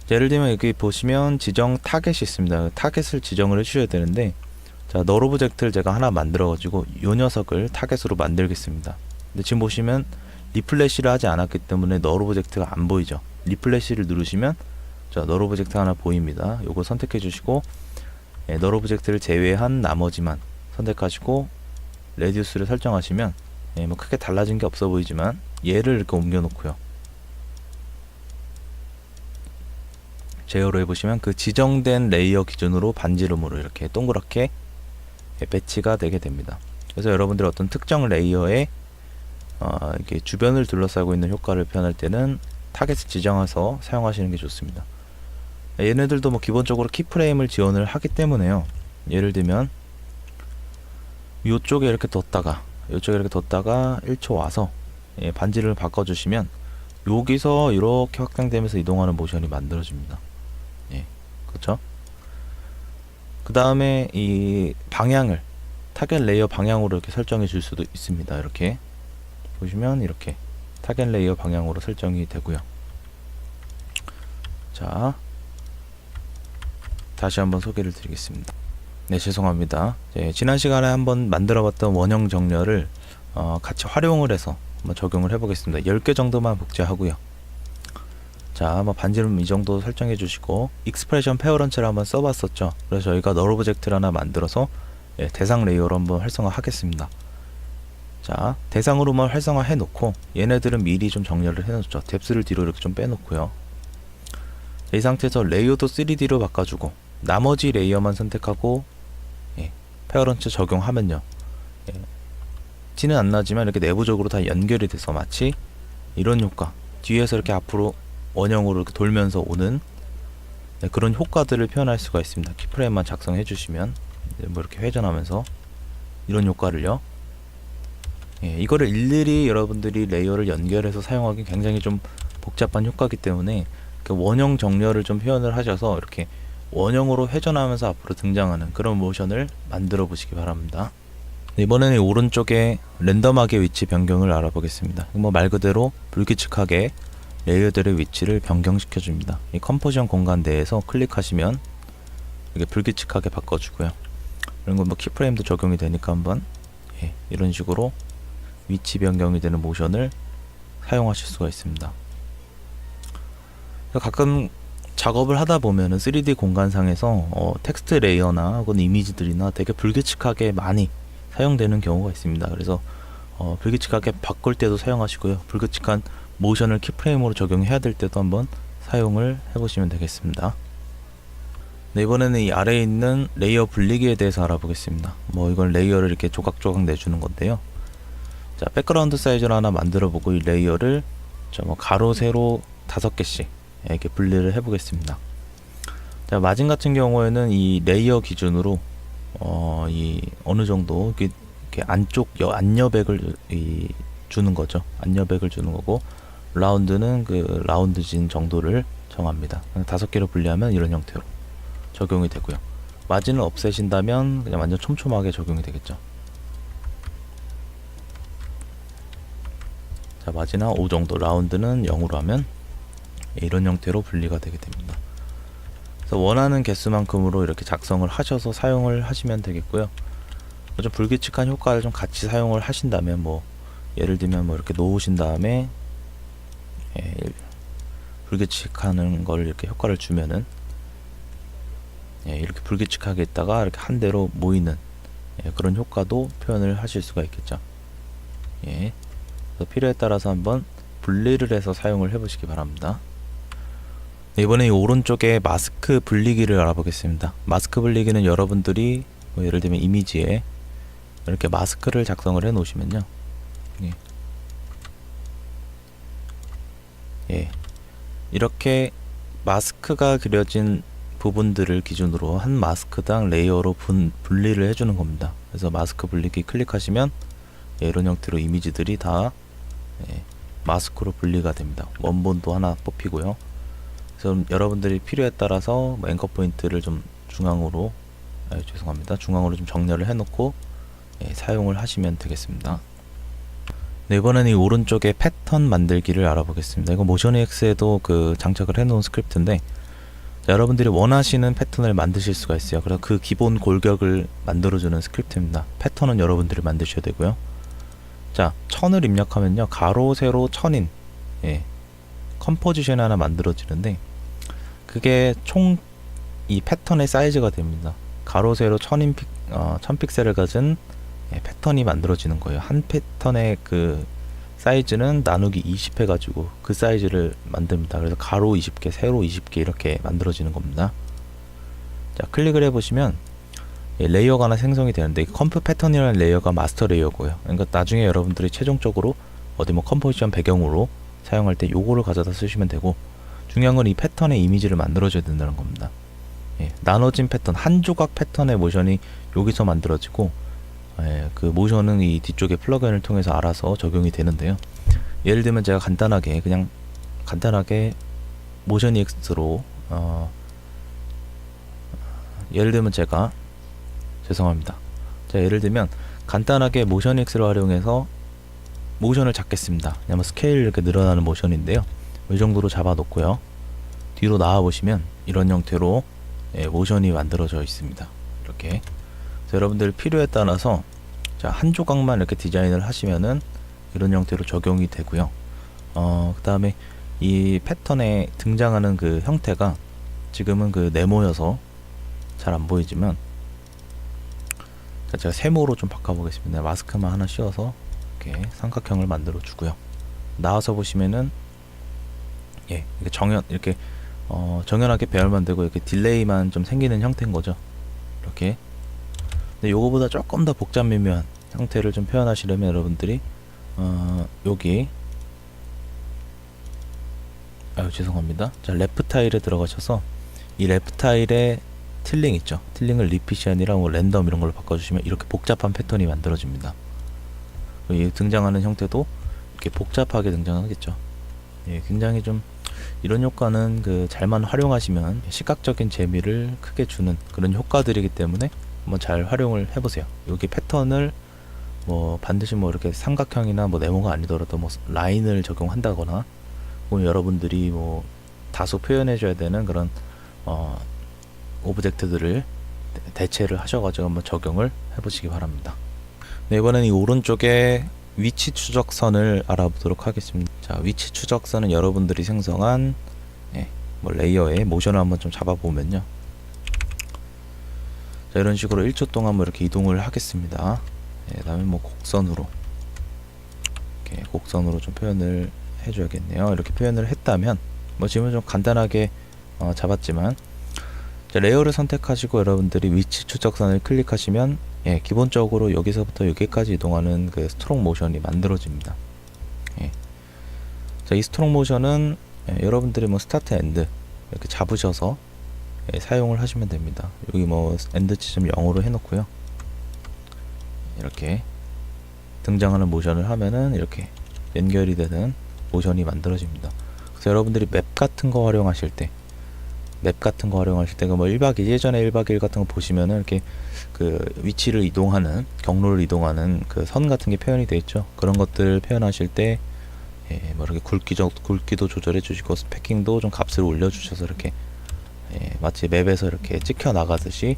자, 예를 들면 여기 보시면 지정 타겟이 있습니다. 타겟을 지정을 해주셔야 되는데, 자, 널 오브젝트를 제가 하나 만들어 가지고 요 녀석을 타겟으로 만들겠습니다. 근데 지금 보시면 리플래시를 하지 않았기 때문에 널 오브젝트가 안 보이죠. 리플래시를 누르시면 자, 널 오브젝트 하나 보입니다. 요거 선택해 주시고 널 오브젝트를 제외한 나머지만 선택하시고 레디우스를 설정하시면 뭐 크게 달라진 게 없어 보이지만 얘를 이렇게 옮겨 놓고요. 제어로 해보시면 그 지정된 레이어 기준으로 반지름으로 이렇게 동그랗게 배치가 되게 됩니다. 그래서 여러분들이 어떤 특정 레이어에 이렇게 주변을 둘러싸고 있는 효과를 표현할 때는 타겟을 지정해서 사용하시는 게 좋습니다. 얘네들도 뭐 기본적으로 키프레임을 지원을 하기 때문에요. 예를 들면 요쪽에 이렇게 뒀다가 요쪽에 이렇게 뒀다가 1초 와서 반지름을 바꿔주시면 여기서 이렇게 확장되면서 이동하는 모션이 만들어집니다. 그렇죠? 그 다음에 이 방향을 타겟 레이어 방향으로 이렇게 설정해 줄 수도 있습니다. 이렇게 보시면 이렇게 타겟 레이어 방향으로 설정이 되고요. 자, 다시 한번 소개를 드리겠습니다. 네, 죄송합니다. 지난 시간에 한번 만들어 봤던 원형 정렬을 같이 활용을 해서 한번 적용을 해 보겠습니다. 10개 정도만 복제하고요. 자, 뭐 반지름 이 정도 설정해 주시고 익스프레션 페어런츠를 한번 써봤었죠. 그래서 저희가 널 오브젝트를 하나 만들어서 대상 레이어로 한번 활성화 하겠습니다. 자, 대상으로만 활성화 해 놓고 얘네들은 미리 좀 정렬을 해 놓죠. 뎁스를 뒤로 이렇게 좀 빼놓고요. 이 상태에서 레이어도 3D로 바꿔주고 나머지 레이어만 선택하고 페어런츠 적용하면요, 티는 안 나지만 이렇게 내부적으로 다 연결이 돼서 마치 이런 효과, 뒤에서 이렇게 앞으로 원형으로 이렇게 돌면서 오는 그런 효과들을 표현할 수가 있습니다. 키프레임만 작성해 주시면 뭐 이렇게 회전하면서 이런 효과를요. 이거를 일일이 여러분들이 레이어를 연결해서 사용하기 굉장히 좀 복잡한 효과이기 때문에 그 원형 정렬을 좀 표현을 하셔서 이렇게 원형으로 회전하면서 앞으로 등장하는 그런 모션을 만들어 보시기 바랍니다. 이번에는 오른쪽에 랜덤하게 위치 변경을 알아보겠습니다. 뭐 말 그대로 불규칙하게 레이어들의 위치를 변경시켜 줍니다. 이 컴포지션 공간 내에서 클릭하시면 이렇게 불규칙하게 바꿔주고요. 이런 건 뭐 키프레임도 적용이 되니까 한번 이런 식으로 위치 변경이 되는 모션을 사용하실 수가 있습니다. 가끔 작업을 하다 보면은 3D 공간상에서 텍스트 레이어나 혹은 이미지들이나 되게 불규칙하게 많이 사용되는 경우가 있습니다. 그래서 불규칙하게 바꿀 때도 사용하시고요. 불규칙한 모션을 키프레임으로 적용해야 될 때도 한번 사용을 해보시면 되겠습니다. 네, 이번에는 이 아래에 있는 레이어 분리기에 대해서 알아보겠습니다. 뭐 이건 레이어를 이렇게 조각조각 내주는 건데요. 자, 백그라운드 사이즈를 하나 만들어 보고 이 레이어를 뭐 가로 세로 5개씩 이렇게 분리를 해 보겠습니다. 자, 마진 같은 경우에는 이 레이어 기준으로 이 어느 정도 이렇게 안쪽 안여백을 주는 거죠. 안여백을 주는 거고, 라운드는 그 라운드진 정도를 정합니다. 5개로 분리하면 이런 형태로 적용이 되고요. 마진을 없애신다면 그냥 완전 촘촘하게 적용이 되겠죠. 자, 마진 한 5 정도, 라운드는 0으로 하면 이런 형태로 분리가 되게 됩니다. 그래서 원하는 개수만큼으로 이렇게 작성을 하셔서 사용을 하시면 되겠고요. 좀 불규칙한 효과를 좀 같이 사용을 하신다면, 뭐 예를 들면 뭐 이렇게 놓으신 다음에 불규칙한 걸 이렇게 효과를 주면은 이렇게 불규칙하게 있다가 이렇게 한 대로 모이는 그런 효과도 표현을 하실 수가 있겠죠. 그래서 필요에 따라서 한번 분리를 해서 사용을 해보시기 바랍니다. 네, 이번에 이 오른쪽에 마스크 분리기를 알아보겠습니다. 마스크 분리기는 여러분들이 뭐 예를 들면 이미지에 이렇게 마스크를 작성을 해 놓으시면요, 이렇게 마스크가 그려진 부분들을 기준으로 한 마스크당 레이어로 분리를 해주는 겁니다. 그래서 마스크 분리기 클릭하시면 이런 형태로 이미지들이 다 마스크로 분리가 됩니다. 원본도 하나 뽑히고요. 그래서 여러분들이 필요에 따라서 뭐 앵커 포인트를 좀 중앙으로 중앙으로 좀 정렬을 해놓고 사용을 하시면 되겠습니다. 네, 이번에는 이 오른쪽에 패턴 만들기를 알아보겠습니다. 이거 모션EX에도 그 장착을 해놓은 스크립트인데, 자, 여러분들이 원하시는 패턴을 만드실 수가 있어요. 그래서 그 기본 골격을 만들어주는 스크립트입니다. 패턴은 여러분들이 만드셔야 되고요. 자, 1000을 입력하면요, 가로 세로 1000인 컴포지션이 하나 만들어지는데, 그게 총 이 패턴의 사이즈가 됩니다. 가로 세로 1000 픽셀을 가진 패턴이 만들어지는 거예요. 한 패턴의 그 사이즈는 나누기 20 해가지고 그 사이즈를 만듭니다. 그래서 가로 20개, 세로 20개 이렇게 만들어지는 겁니다. 자, 클릭을 해보시면 레이어가 하나 생성이 되는데, 컴프 패턴이라는 레이어가 마스터 레이어고요. 그러니까 나중에 여러분들이 최종적으로 어디 뭐 컴포지션 배경으로 사용할 때 요거를 가져다 쓰시면 되고, 중요한 건 이 패턴의 이미지를 만들어줘야 된다는 겁니다. 나눠진 패턴, 한 조각 패턴의 모션이 여기서 만들어지고, 그 모션은 이 뒤쪽에 플러그인을 통해서 알아서 적용이 되는데요. 예를 들면 제가 간단하게 모션EX로 예를 들면 제가 죄송합니다. 자, 예를 들면 간단하게 모션EX를 활용해서 모션을 잡겠습니다. 그냥 스케일 이렇게 늘어나는 모션인데요. 이 정도로 잡아 놓고요. 뒤로 나와 보시면 이런 형태로 모션이 만들어져 있습니다. 이렇게. 그래서 여러분들 필요에 따라서 자, 한 조각만 이렇게 디자인을 하시면은 이런 형태로 적용이 되고요. 그 다음에 이 패턴에 등장하는 그 형태가 지금은 그 네모여서 잘 안 보이지만, 자, 제가 세모로 좀 바꿔보겠습니다. 마스크만 하나 씌워서 이렇게 삼각형을 만들어 주고요. 나와서 보시면은 이렇게 정연하게 배열만 되고 이렇게 딜레이만 좀 생기는 형태인 거죠. 이렇게. 근데 요거보다 조금 더 복잡 미묘한 형태를 좀 표현하시려면 여러분들이 여기 죄송합니다. 자, 랩 타일에 들어가셔서 이 랩 타일에 틸링 있죠. 틸링을 리피션이랑 뭐 랜덤 이런 걸로 바꿔주시면 이렇게 복잡한 패턴이 만들어집니다. 이 등장하는 형태도 이렇게 복잡하게 등장하겠죠. 굉장히 좀 이런 효과는 그 잘만 활용하시면 시각적인 재미를 크게 주는 그런 효과들이기 때문에 한번 잘 활용을 해보세요. 여기 패턴을 뭐 반드시 뭐 이렇게 삼각형이나 뭐 네모가 아니더라도 뭐 라인을 적용한다거나, 혹은 여러분들이 뭐 다소 표현해줘야 되는 그런 오브젝트들을 대체를 하셔가지고 한번 적용을 해보시기 바랍니다. 네, 이번엔 이 오른쪽에 위치 추적선을 알아보도록 하겠습니다. 자, 위치 추적선은 여러분들이 생성한 뭐 레이어의 모션을 한번 좀 잡아보면요. 자, 이런 식으로 1초 동안 뭐 이렇게 이동을 하겠습니다. 그 다음에 뭐 곡선으로 이렇게 곡선으로 좀 표현을 해줘야겠네요. 이렇게 표현을 했다면 뭐 지금은 좀 간단하게 잡았지만, 자, 레이어를 선택하시고 여러분들이 위치 추적선을 클릭하시면 기본적으로 여기서부터 여기까지 이동하는 그 스트록 모션이 만들어집니다. 자, 이 스트록 모션은 여러분들이 뭐 스타트 엔드 이렇게 잡으셔서 사용을 하시면 됩니다. 여기 뭐 엔드 지점 0으로 해놓고요. 이렇게 등장하는 모션을 하면은 이렇게 연결이 되는 모션이 만들어집니다. 그래서 여러분들이 맵 같은 거 활용하실 때 뭐 1박 2일, 예전에 1박 2일 같은 거 보시면은 이렇게 그 위치를 이동하는, 경로를 이동하는 그 선 같은 게 표현이 되어 있죠. 그런 것들 표현하실 때 뭐 이렇게 굵기도 조절해 주시고 스패킹도 좀 값을 올려 주셔서 이렇게 마치 맵에서 이렇게 찍혀 나가듯이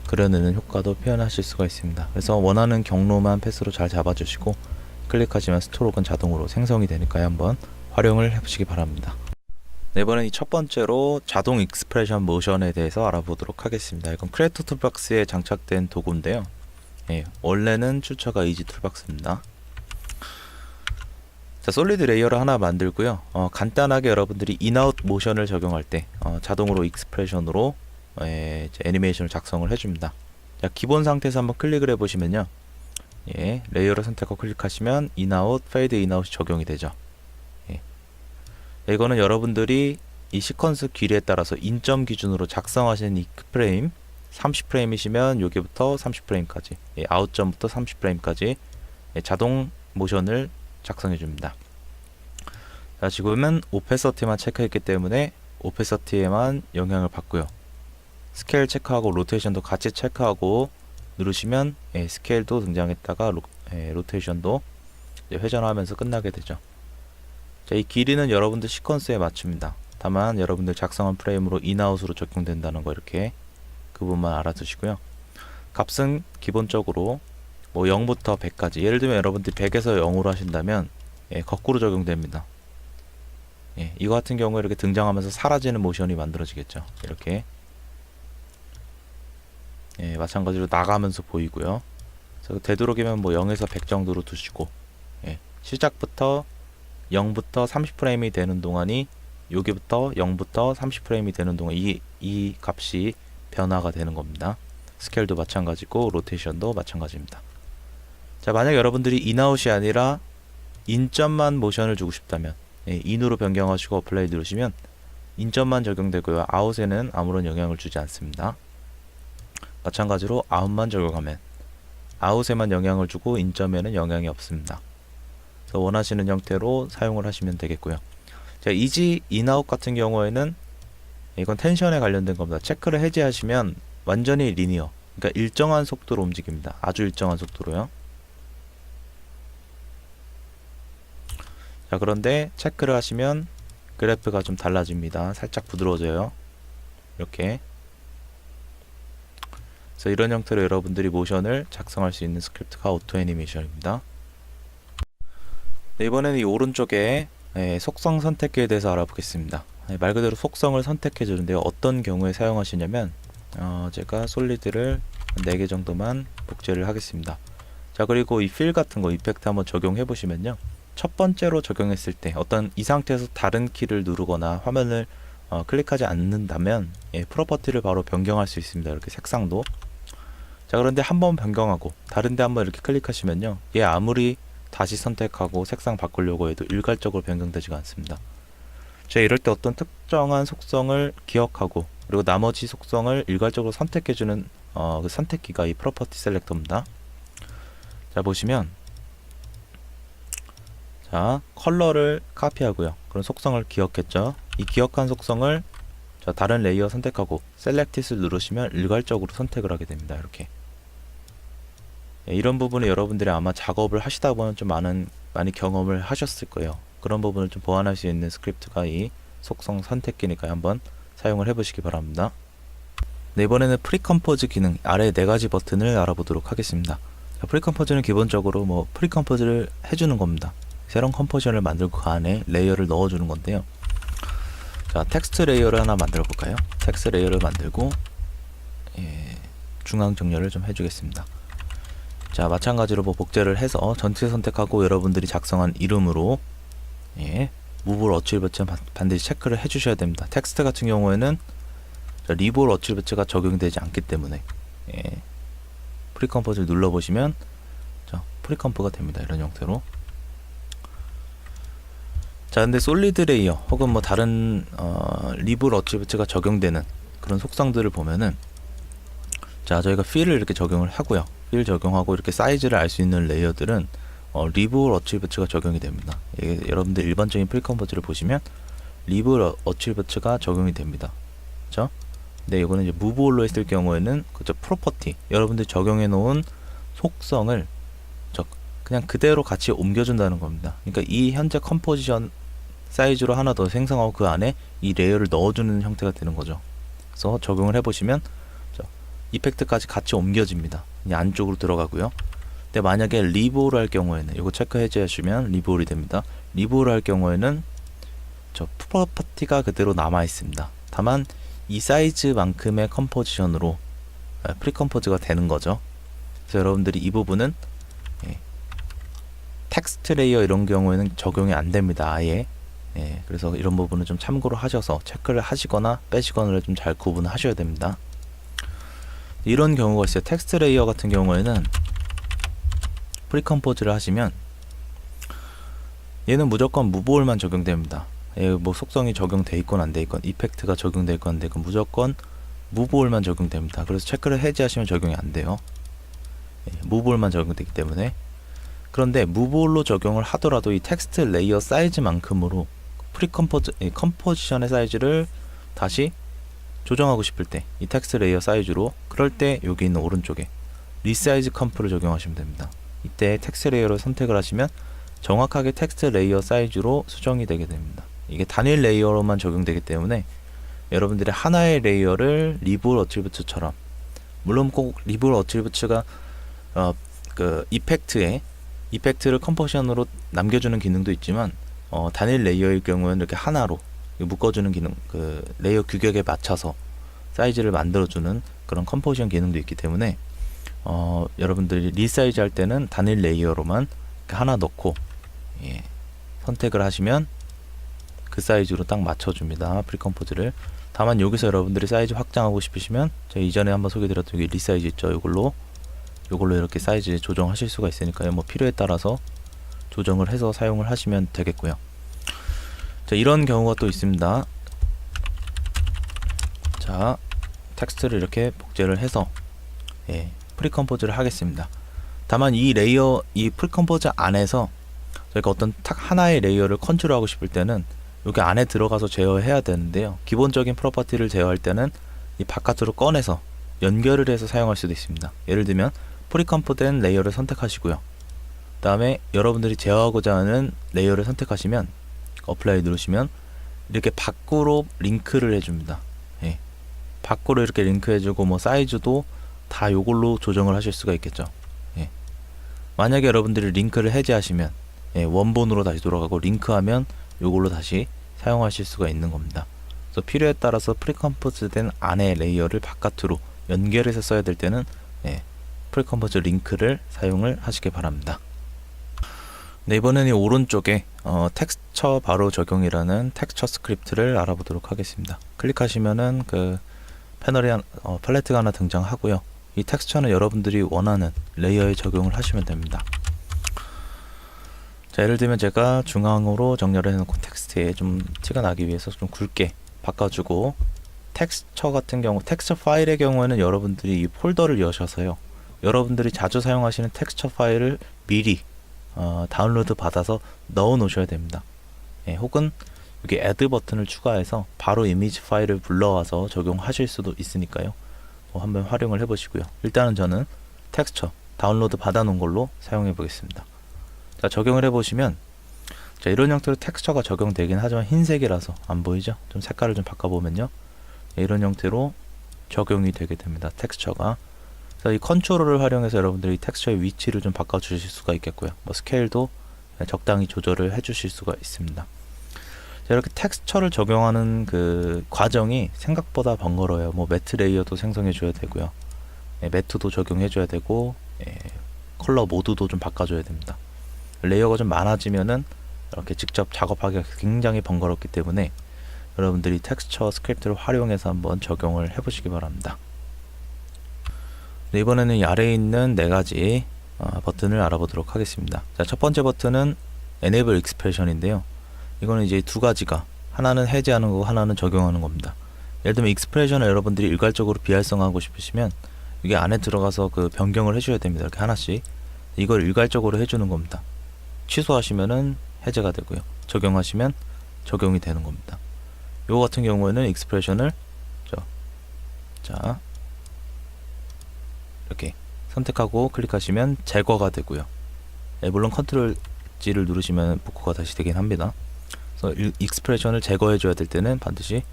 그려내는 효과도 표현하실 수가 있습니다. 그래서 원하는 경로만 패스로 잘 잡아주시고 클릭하시면 스트로크는 자동으로 생성이 되니까요. 한번 활용을 해보시기 바랍니다. 네, 이번엔 이 첫 번째로 자동 익스프레션 모션에 대해서 알아보도록 하겠습니다. 이건 크리에이터 툴박스에 장착된 도구인데요. 원래는 출처가 이지 툴박스입니다. 자, 솔리드 레이어를 하나 만들고요. 간단하게 여러분들이 인아웃 모션을 적용할 때 자동으로 익스프레션으로 애니메이션을 작성을 해줍니다. 자, 기본 상태에서 한번 클릭을 해보시면요. 레이어를 선택하고 클릭하시면 인아웃, 페이드 인아웃이 적용이 되죠. 이거는 여러분들이 이 시퀀스 길이에 따라서 인점 기준으로 작성하신 이 프레임 30프레임이시면 여기부터 30프레임까지, 아웃점부터 30프레임까지 자동 모션을 작성해 줍니다. 자, 지금은 오페서티만 체크했기 때문에 오페서티에만 영향을 받고요. 스케일 체크하고 로테이션도 같이 체크하고 누르시면 스케일도 등장했다가 로테이션도 회전하면서 끝나게 되죠. 자, 이 길이는 여러분들 시퀀스에 맞춥니다. 다만 여러분들 작성한 프레임으로 인아웃으로 적용된다는 거 이렇게 그 부분만 알아두시고요. 값은 기본적으로 뭐 0부터 100까지, 예를 들면 여러분들이 100에서 0으로 하신다면 거꾸로 적용됩니다. 이거 같은 경우에 이렇게 등장하면서 사라지는 모션이 만들어지겠죠. 이렇게 마찬가지로 나가면서 보이고요. 그래서 되도록이면 뭐 0에서 100 정도로 두시고 시작부터 0부터 30프레임이 되는 동안이 여기부터 0부터 30프레임이 되는 동안 이 값이 변화가 되는 겁니다. 스케일도 마찬가지고 로테이션도 마찬가지입니다. 자, 만약 여러분들이 인아웃이 아니라 인점만 모션을 주고 싶다면 인으로 변경하시고 어플라이 누르시면 인점만 적용되고요. 아웃에는 아무런 영향을 주지 않습니다. 마찬가지로 아웃만 적용하면 아웃에만 영향을 주고 인점에는 영향이 없습니다. 그래서 원하시는 형태로 사용을 하시면 되겠고요. 자, 이지 인아웃 같은 경우에는 이건 텐션에 관련된 겁니다. 체크를 해제하시면 완전히 리니어, 그러니까 일정한 속도로 움직입니다. 아주 일정한 속도로요. 자, 그런데 체크를 하시면 그래프가 좀 달라집니다. 살짝 부드러워져요. 이렇게. 그래서 이런 형태로 여러분들이 모션을 작성할 수 있는 스크립트가 오토 애니메이션입니다. 네, 이번에는 이 오른쪽에 속성 선택기에 대해서 알아보겠습니다. 말 그대로 속성을 선택해 주는데요. 어떤 경우에 사용하시냐면 제가 솔리드를 4개 정도만 복제를 하겠습니다. 자, 그리고 이 필 같은 거 이펙트 한번 적용해 보시면요. 첫 번째로 적용했을 때 어떤 이 상태에서 다른 키를 누르거나 화면을 클릭하지 않는다면 프로퍼티를 바로 변경할 수 있습니다. 이렇게 색상도. 자, 그런데 한번 변경하고 다른데 한번 이렇게 클릭하시면요. 얘 아무리 다시 선택하고 색상 바꾸려고 해도 일괄적으로 변경되지가 않습니다. 자, 이럴 때 어떤 특정한 속성을 기억하고 그리고 나머지 속성을 일괄적으로 선택해주는 그 선택키가 이 프로퍼티 셀렉터입니다. 자, 보시면 자, 컬러를 카피하고요. 그런 속성을 기억했죠. 이 기억한 속성을 자, 다른 레이어 선택하고 셀렉티스를 누르시면 일괄적으로 선택을 하게 됩니다. 이렇게. 예, 이런 부분에 여러분들이 아마 작업을 하시다 보면 좀 많이 경험을 하셨을 거예요. 그런 부분을 좀 보완할 수 있는 스크립트가 이 속성 선택기니까 한번 사용을 해보시기 바랍니다. 네, 이번에는 프리컴포즈 기능 아래 4가지 버튼을 알아보도록 하겠습니다. 자, 프리컴포즈는 기본적으로 뭐 프리컴포즈를 해주는 겁니다. 새로운 컴포지션을 만들고 그 안에 레이어를 넣어주는 건데요. 자, 텍스트 레이어를 하나 만들어 볼까요? 텍스트 레이어를 만들고 중앙 정렬을 좀 해주겠습니다. 자, 마찬가지로 뭐 복제를 해서 전체 선택하고 여러분들이 작성한 이름으로 무볼 어치리버츠는 반드시 체크를 해주셔야 됩니다. 텍스트 같은 경우에는 리볼 어치리버츠가 적용되지 않기 때문에 프리컴포즈를 눌러보시면 프리컴프가 됩니다. 이런 형태로. 자, 근데 솔리드 레이어 혹은 뭐 다른 리볼 어치리버츠가 적용되는 그런 속성들을 보면은 자, 저희가 필을 이렇게 적용을 하고요. 필 적용하고 이렇게 사이즈를 알 수 있는 레이어들은 리볼 어치리버츠가 적용이 됩니다. 여러분들 일반적인 프리컴포즈를 보시면 리볼 어치리버츠가 적용이 됩니다. 그렇죠? 근데 이거는 이제 무브홀로 했을 경우에는 그죠, 프로퍼티 여러분들이 적용해 놓은 속성을 그냥 그대로 같이 옮겨준다는 겁니다. 그러니까 이 현재 컴포지션 사이즈로 하나 더 생성하고 그 안에 이 레이어를 넣어주는 형태가 되는 거죠. 그래서 적용을 해보시면 이펙트까지 같이 옮겨집니다. 안쪽으로 들어가고요. 근데 만약에 리볼을 할 경우에는 이거 체크 해제하시면 리볼이 됩니다. 리볼을 할 경우에는 프로퍼티가 그대로 남아 있습니다. 다만 이 사이즈만큼의 컴포지션으로 프리컴포즈가 되는 거죠. 그래서 여러분들이 이 부분은 텍스트 레이어 이런 경우에는 적용이 안 됩니다. 아예. 그래서 이런 부분은 좀 참고로 하셔서 체크를 하시거나 빼시거나를 좀 잘 구분하셔야 됩니다. 이런 경우가 있어요. 텍스트 레이어 같은 경우에는 프리컴포즈를 하시면 얘는 무조건 무브홀만 적용됩니다. 뭐 속성이 적용돼 있건 안 돼 있건 이펙트가 적용돼 있건 안 돼 있건 무조건 무브홀만 적용됩니다. 그래서 체크를 해제하시면 적용이 안 돼요. 무브홀만 적용되기 때문에. 그런데 무브홀로 적용을 하더라도 이 텍스트 레이어 사이즈만큼으로 컴포지션의 사이즈를 다시 조정하고 싶을 때 이 텍스트 레이어 사이즈로, 그럴 때 여기 있는 오른쪽에 리사이즈 컴프를 적용하시면 됩니다. 이때 텍스트 레이어를 선택을 하시면 정확하게 텍스트 레이어 사이즈로 수정이 되게 됩니다. 이게 단일 레이어로만 적용되기 때문에 여러분들이 하나의 레이어를 리볼 어트리뷰트처럼, 물론 꼭 리볼 어트리뷰트가 그 이펙트를 컴포지션으로 남겨주는 기능도 있지만 단일 레이어일 경우에는 이렇게 하나로 묶어주는 기능, 그 레이어 규격에 맞춰서 사이즈를 만들어주는 그런 컴포지션 기능도 있기 때문에 여러분들이 리사이즈 할 때는 단일 레이어로만 하나 넣고 선택을 하시면 그 사이즈로 딱 맞춰줍니다. 프리컴포즈를. 다만 여기서 여러분들이 사이즈 확장하고 싶으시면 제가 이전에 한번 소개드렸던 여기 리사이즈 있죠. 요걸로 이렇게 사이즈 조정하실 수가 있으니까요. 뭐 필요에 따라서 조정을 해서 사용을 하시면 되겠고요. 자, 이런 경우가 또 있습니다. 자, 텍스트를 이렇게 복제를 해서 프리컴포즈를 하겠습니다. 다만 이 레이어, 이 프리컴포즈 안에서 저희가 어떤 하나의 레이어를 컨트롤하고 싶을 때는 여기 안에 들어가서 제어해야 되는데요. 기본적인 프로퍼티를 제어할 때는 이 바깥으로 꺼내서 연결을 해서 사용할 수도 있습니다. 예를 들면 프리컴포된 레이어를 선택하시고요. 그 다음에 여러분들이 제어하고자 하는 레이어를 선택하시면 어플라이 누르시면 이렇게 밖으로 링크를 해줍니다. 밖으로 이렇게 링크 해주고 뭐 사이즈도 다 요걸로 조정을 하실 수가 있겠죠. 만약에 여러분들이 링크를 해제하시면 원본으로 다시 돌아가고, 링크하면 요걸로 다시 사용하실 수가 있는 겁니다. 그래서 필요에 따라서 프리컴포즈된 안에 레이어를 바깥으로 연결해서 써야 될 때는 프리컴포즈 링크를 사용을 하시기 바랍니다. 네, 이번에는 오른쪽에 텍스처 바로 적용이라는 텍스처 스크립트를 알아보도록 하겠습니다. 클릭하시면은 그 패널에 팔레트가 하나 등장하고요. 이 텍스처는 여러분들이 원하는 레이어에 적용을 하시면 됩니다. 자, 예를 들면 제가 중앙으로 정렬을 해놓고 텍스트에 좀 티가 나기 위해서 좀 굵게 바꿔주고, 텍스처 같은 경우, 텍스처 파일의 경우에는 여러분들이 이 폴더를 여셔서요, 여러분들이 자주 사용하시는 텍스처 파일을 미리 다운로드 받아서 넣어 놓으셔야 됩니다. 예, 혹은 여기 add 버튼을 추가해서 바로 이미지 파일을 불러와서 적용하실 수도 있으니까요. 한번 활용을 해보시고요. 일단은 저는 텍스처 다운로드 받아 놓은 걸로 사용해 보겠습니다. 자, 적용을 해보시면 자, 이런 형태로 텍스처가 적용되긴 하지만 흰색이라서 안 보이죠? 좀 색깔을 좀 바꿔보면요. 예, 이런 형태로 적용이 되게 됩니다. 텍스처가. 그래서 이 컨트롤을 활용해서 여러분들이 텍스처의 위치를 좀 바꿔주실 수가 있겠고요. 뭐 스케일도 적당히 조절을 해주실 수가 있습니다. 자, 이렇게 텍스처를 적용하는 그 과정이 생각보다 번거로워요. 뭐 매트 레이어도 생성해줘야 되고요. 예, 매트도 적용해줘야 되고, 예, 컬러 모드도 좀 바꿔줘야 됩니다. 레이어가 좀 많아지면은 이렇게 직접 작업하기가 굉장히 번거롭기 때문에 여러분들이 텍스처 스크립트를 활용해서 한번 적용을 해보시기 바랍니다. 네, 이번에는 이 아래에 있는 네 가지 버튼을 알아보도록 하겠습니다. 자, 첫 번째 버튼은 Enable Expression인데요. 이거는 이제 두 가지가 하나는 해제하는 거고 하나는 적용하는 겁니다. 예를 들면 익스프레션을 여러분들이 일괄적으로 비활성화하고 싶으시면 이게 안에 들어가서 그 변경을 해줘야 됩니다. 이렇게 하나씩 이걸 일괄적으로 해주는 겁니다. 취소하시면은 해제가 되고요. 적용하시면 적용이 되는 겁니다. 요거 같은 경우에는 익스프레션을 자 이렇게 선택하고 클릭하시면 제거가 되고요. 예, 물론 컨트롤 G를 누르시면 복구가 다시 되긴 합니다. 그래서 익스프레션을 제거해 줘야 될 때는 반드시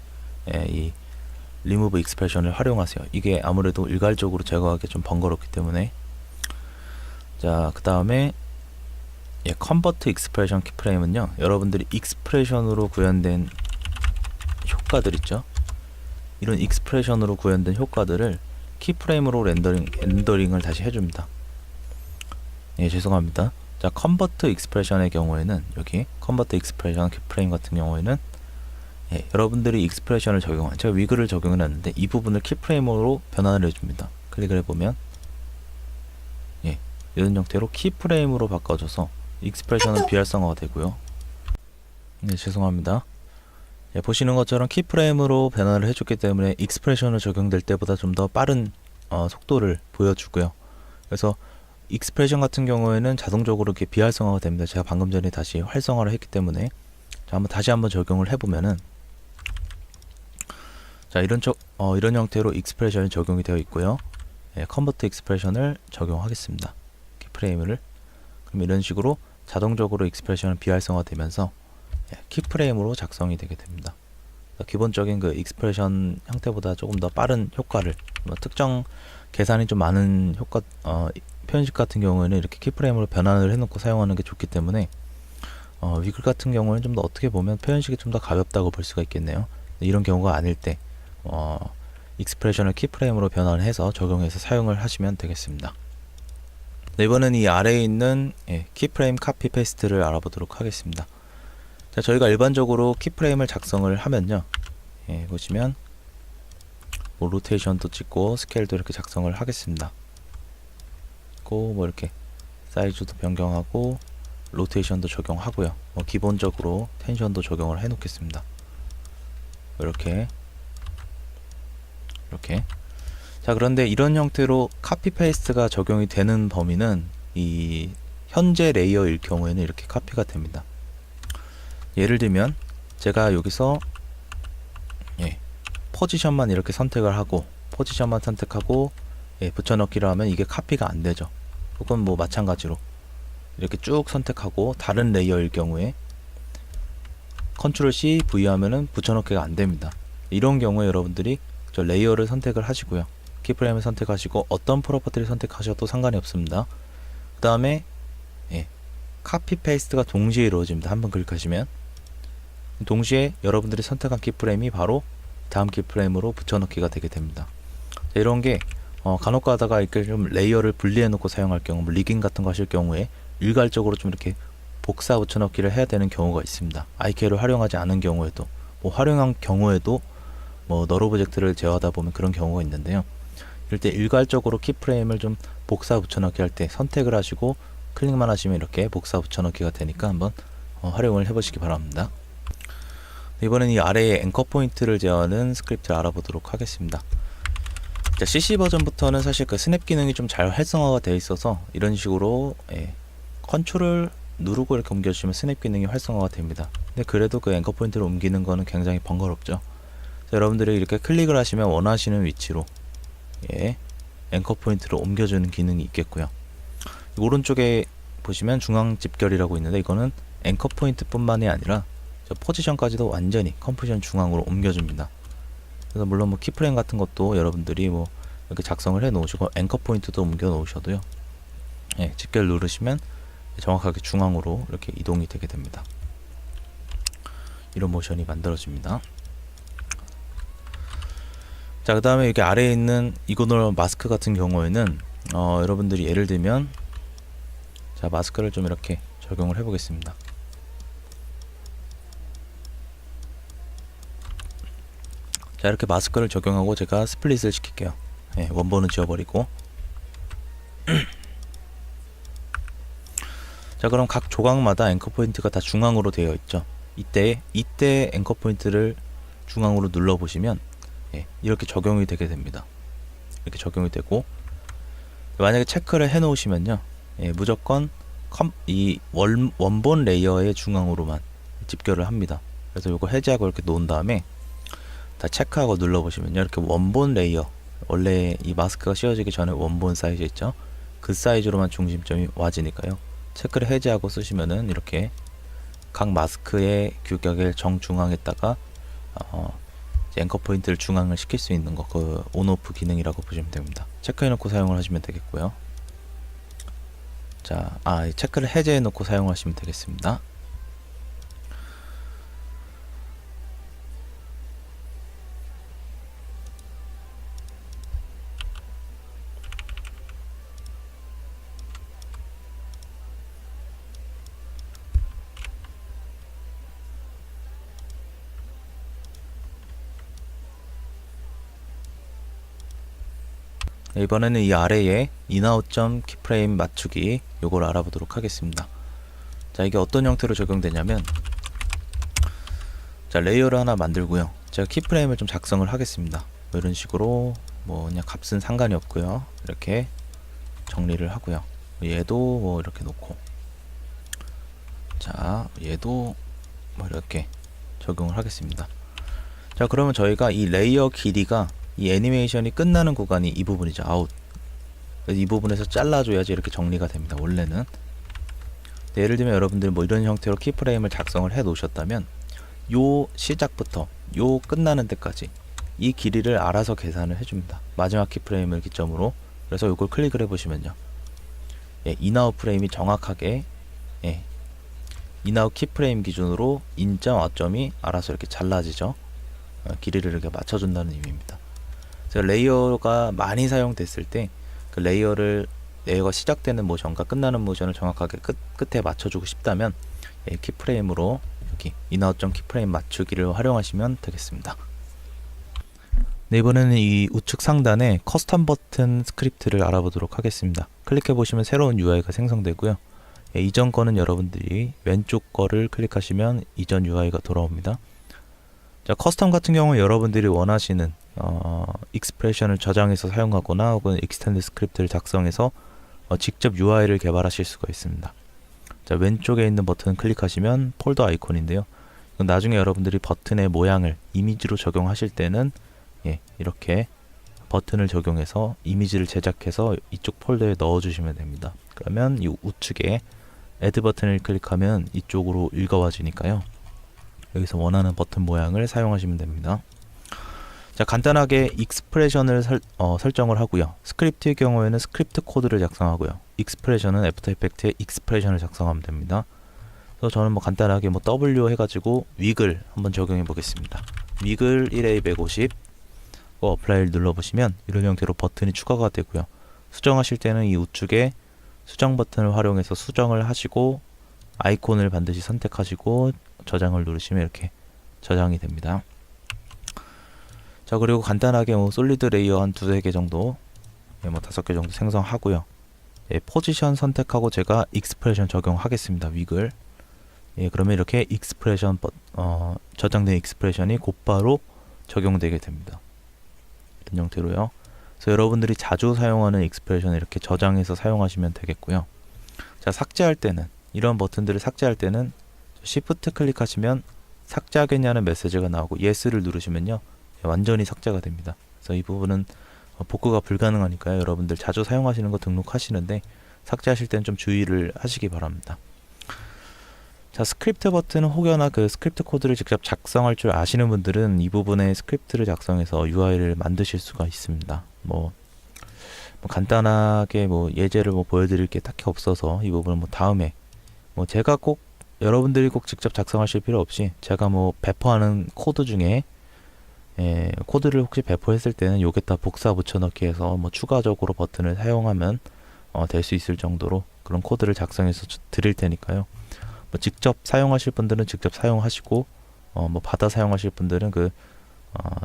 이 리무브 익스프레션을 활용하세요. 이게 아무래도 일괄적으로 제거하기 좀 번거롭기 때문에. 자, 그 다음에 컨버트 익스프레션 키프레임은요, 여러분들이 익스프레션으로 구현된 효과들 있죠. 이런 익스프레션으로 구현된 효과들을 키프레임으로 렌더링을 다시 해줍니다. 예, 죄송합니다. 자, 컨버트 익스프레션의 경우에는 여기 컨버트 익스프레션 키프레임 같은 경우에는 여러분들이 익스프레션을 적용한, 제가 위글을 적용을 했는데 이 부분을 키프레임으로 변환을 해줍니다. 클릭을 해보면 이런 형태로 키프레임으로 바꿔줘서 익스프레션은 비활성화가 되고요. 네, 죄송합니다. 보시는 것처럼 키프레임으로 변환을 해줬기 때문에 익스프레션을 적용될 때보다 좀 더 빠른 속도를 보여주고요. 그래서 익스프레션 같은 경우에는 자동적으로 이렇게 비활성화가 됩니다. 제가 방금 전에 다시 활성화를 했기 때문에. 자, 다시 한번 적용을 해보면은 자, 이런 형태로 익스프레션이 적용이 되어 있고요. 컨버트 익스프레션을 적용하겠습니다. 키프레임을. 그럼 이런 식으로 자동적으로 익스프레션은 비활성화되면서 키프레임으로 작성이 되게 됩니다. 기본적인 그 익스프레션 형태보다 조금 더 빠른 효과를, 특정 계산이 좀 많은 효과, 표현식 같은 경우에는 이렇게 키프레임으로 변환을 해놓고 사용하는 게 좋기 때문에 위글 같은 경우는 좀 더 어떻게 보면 표현식이 좀 더 가볍다고 볼 수가 있겠네요. 이런 경우가 아닐 때 익스프레션을 키프레임으로 변환해서 적용해서 사용을 하시면 되겠습니다. 네, 이번엔 이 아래에 있는 키프레임 카피 페이스트를 알아보도록 하겠습니다. 자, 저희가 일반적으로 키프레임을 작성을 하면요, 보시면 뭐 로테이션도 찍고 스케일도 이렇게 작성을 하겠습니다. 뭐 이렇게 사이즈도 변경하고 로테이션도 적용하고요. 기본적으로 텐션도 적용을 해 놓겠습니다. 이렇게. 자, 그런데 이런 형태로 카피 페이스트가 적용이 되는 범위는 이 현재 레이어일 경우에는 이렇게 카피가 됩니다. 예를 들면 제가 여기서 포지션만 이렇게 선택을 하고 포지션만 선택하고 붙여넣기를 하면 이게 카피가 안 되죠. 혹은 뭐 마찬가지로 이렇게 쭉 선택하고 다른 레이어일 경우에 컨트롤 C, V 하면은 붙여넣기가 안 됩니다. 이런 경우에 여러분들이 저 레이어를 선택을 하시고요. 키프레임을 선택하시고 어떤 프로퍼티를 선택하셔도 상관이 없습니다. 그 다음에 카피 페이스트가 동시에 이루어집니다. 한번 클릭하시면 동시에 여러분들이 선택한 키프레임이 바로 다음 키프레임으로 붙여넣기가 되게 됩니다. 자, 이런 게 간혹 가다가 이렇게 좀 레이어를 분리해 놓고 사용할 경우, 뭐 리깅 같은 거 하실 경우에 일괄적으로 좀 이렇게 복사 붙여넣기를 해야 되는 경우가 있습니다. IK를 활용하지 않은 경우에도, 뭐 활용한 경우에도 뭐 널 오브젝트를 제어하다 보면 그런 경우가 있는데요. 이럴 때 일괄적으로 키프레임을 좀 복사 붙여넣기 할 때 선택을 하시고 클릭만 하시면 이렇게 복사 붙여넣기가 되니까 한번 활용을 해보시기 바랍니다. 이번엔 이 아래에 앵커 포인트를 제어하는 스크립트를 알아보도록 하겠습니다. 자, CC 버전부터는 사실 그 스냅 기능이 좀 잘 활성화가 되어 있어서 이런 식으로 컨트롤 누르고 이렇게 옮겨주시면 스냅 기능이 활성화가 됩니다. 근데 그래도 그 앵커 포인트를 옮기는 거는 굉장히 번거롭죠. 여러분들이 이렇게 클릭을 하시면 원하시는 위치로 앵커 포인트를 옮겨주는 기능이 있겠고요. 오른쪽에 보시면 중앙 집결이라고 있는데 이거는 앵커 포인트 뿐만이 아니라 포지션까지도 완전히 컴포지션 중앙으로 옮겨줍니다. 그래서 물론 뭐 키프레임 같은 것도 여러분들이 뭐 이렇게 작성을 해 놓으시고 앵커 포인트도 옮겨 놓으셔도요. 집결 누르시면 정확하게 중앙으로 이렇게 이동이 되게 됩니다. 이런 모션이 만들어집니다. 자, 그 다음에 여기 아래에 있는 이거널 마스크 같은 경우에는 여러분들이 예를 들면 자, 마스크를 좀 이렇게 적용을 해 보겠습니다. 자, 이렇게 마스크를 적용하고 제가 스플릿을 시킬게요. 원본은 지워버리고 자, 그럼 각 조각마다 앵커 포인트가 다 중앙으로 되어 있죠. 이때 앵커 포인트를 중앙으로 눌러 보시면 이렇게 적용이 되게 됩니다. 이렇게 적용이 되고 만약에 체크를 해 놓으시면요, 무조건 이 원본 레이어의 중앙으로만 집결을 합니다. 그래서 이거 해제하고 이렇게 놓은 다음에 다 체크하고 눌러 보시면요, 이렇게 원본 레이어, 원래 이 마스크가 씌워지기 전에 원본 사이즈 있죠, 그 사이즈로만 중심점이 와지니까요, 체크를 해제하고 쓰시면은 이렇게 각 마스크의 규격을 정중앙에다가 앵커 포인트를 중앙을 시킬 수 있는 거, 그 온오프 기능이라고 보시면 됩니다. 체크해 놓고 사용을 하시면 되겠고요. 자, 체크를 해제해 놓고 사용하시면 되겠습니다. 이번에는 이 아래에 인아웃점 키프레임 맞추기, 요걸 알아보도록 하겠습니다. 자, 이게 어떤 형태로 적용되냐면, 자, 레이어를 하나 만들고요, 제가 키프레임을 좀 작성을 하겠습니다. 뭐 이런 식으로 뭐 그냥 값은 상관이 없고요, 이렇게 정리를 하고요, 얘도 뭐 이렇게 놓고, 자, 얘도 뭐 이렇게 적용을 하겠습니다. 자, 그러면 저희가 이 레이어 길이가 이 애니메이션이 끝나는 구간이 이 부분이죠. 아웃. 그래서 이 부분에서 잘라줘야지 이렇게 정리가 됩니다, 원래는. 예를 들면 여러분들 뭐 이런 형태로 키프레임을 작성을 해 놓으셨다면 요 시작부터 요 끝나는 데까지 이 길이를 알아서 계산을 해줍니다. 마지막 키프레임을 기점으로. 그래서 요걸 클릭을 해보시면요, 인아웃 프레임이 정확하게 인아웃 키프레임 기준으로 인점 아점이 알아서 이렇게 잘라지죠. 길이를 이렇게 맞춰준다는 의미입니다. 레이어가 많이 사용됐을 때 그 레이어가 시작되는 모션과 끝나는 모션을 정확하게 끝에 맞춰주고 싶다면 키프레임으로 여기 인아웃점 키프레임 맞추기를 활용하시면 되겠습니다. 네, 이번에는 이 우측 상단에 커스텀 버튼 스크립트를 알아보도록 하겠습니다. 클릭해 보시면 새로운 UI가 생성되고요, 이전 거는 여러분들이 왼쪽 거를 클릭하시면 이전 UI가 돌아옵니다. 자, 커스텀 같은 경우는 여러분들이 원하시는 익스프레션을 저장해서 사용하거나 혹은 익스텐드 스크립트를 작성해서 직접 UI를 개발하실 수가 있습니다. 자, 왼쪽에 있는 버튼 클릭하시면 폴더 아이콘인데요, 나중에 여러분들이 버튼의 모양을 이미지로 적용하실 때는 이렇게 버튼을 적용해서 이미지를 제작해서 이쪽 폴더에 넣어주시면 됩니다. 그러면 이 우측에 애드 버튼을 클릭하면 이쪽으로 읽어와지니까요, 여기서 원하는 버튼 모양을 사용하시면 됩니다. 자, 간단하게 익스프레션을 설정을 하고요, 스크립트의 경우에는 스크립트 코드를 작성하고요, 익스프레션은 애프터 이펙트의 익스프레션을 작성하면 됩니다. 그래서 저는 뭐 간단하게 뭐 W 해가지고 위글 한번 적용해 보겠습니다. 위글 1A 150 어플라이를 눌러보시면 이런 형태로 버튼이 추가가 되고요, 수정하실 때는 이 우측에 수정 버튼을 활용해서 수정을 하시고 아이콘을 반드시 선택하시고 저장을 누르시면 이렇게 저장이 됩니다. 자, 그리고 간단하게 뭐 솔리드 레이어 한 두세 개 정도, 뭐 5개 정도 생성하고요, 포지션 선택하고 제가 익스프레션 적용하겠습니다. 위글. 그러면 이렇게 익스프레션 저장된 익스프레션이 곧바로 적용되게 됩니다. 이런 형태로요. 그래서 여러분들이 자주 사용하는 익스프레션을 이렇게 저장해서 사용하시면 되겠고요. 자, 삭제할 때는, 이런 버튼들을 삭제할 때는 Shift 클릭하시면 삭제하겠냐는 메시지가 나오고 Yes를 누르시면요 완전히 삭제가 됩니다. 그래서 이 부분은 복구가 불가능하니까요. 여러분들 자주 사용하시는 거 등록하시는데 삭제하실 때는 좀 주의를 하시기 바랍니다. 자, 스크립트 버튼은 혹여나 그 스크립트 코드를 직접 작성할 줄 아시는 분들은 이 부분에 스크립트를 작성해서 UI를 만드실 수가 있습니다. 뭐 간단하게 예제를 보여드릴 게 딱히 없어서 이 부분은 다음에 제가 꼭 여러분들이 꼭 직접 작성하실 필요 없이 제가 배포하는 코드 중에 코드를 혹시 배포했을 때는 여기다 복사 붙여넣기 해서 추가적으로 버튼을 사용하면 될 수 있을 정도로 그런 코드를 작성해서 드릴 테니까요. 직접 사용하실 분들은 직접 사용하시고 받아 사용하실 분들은 그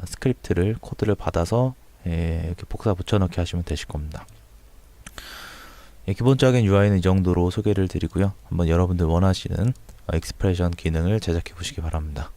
스크립트를 코드를 받아서 이렇게 복사 붙여넣기 하시면 되실 겁니다. 기본적인 UI는 이 정도로 소개를 드리고요. 한번 여러분들 원하시는 익스프레션 기능을 제작해 보시기 바랍니다.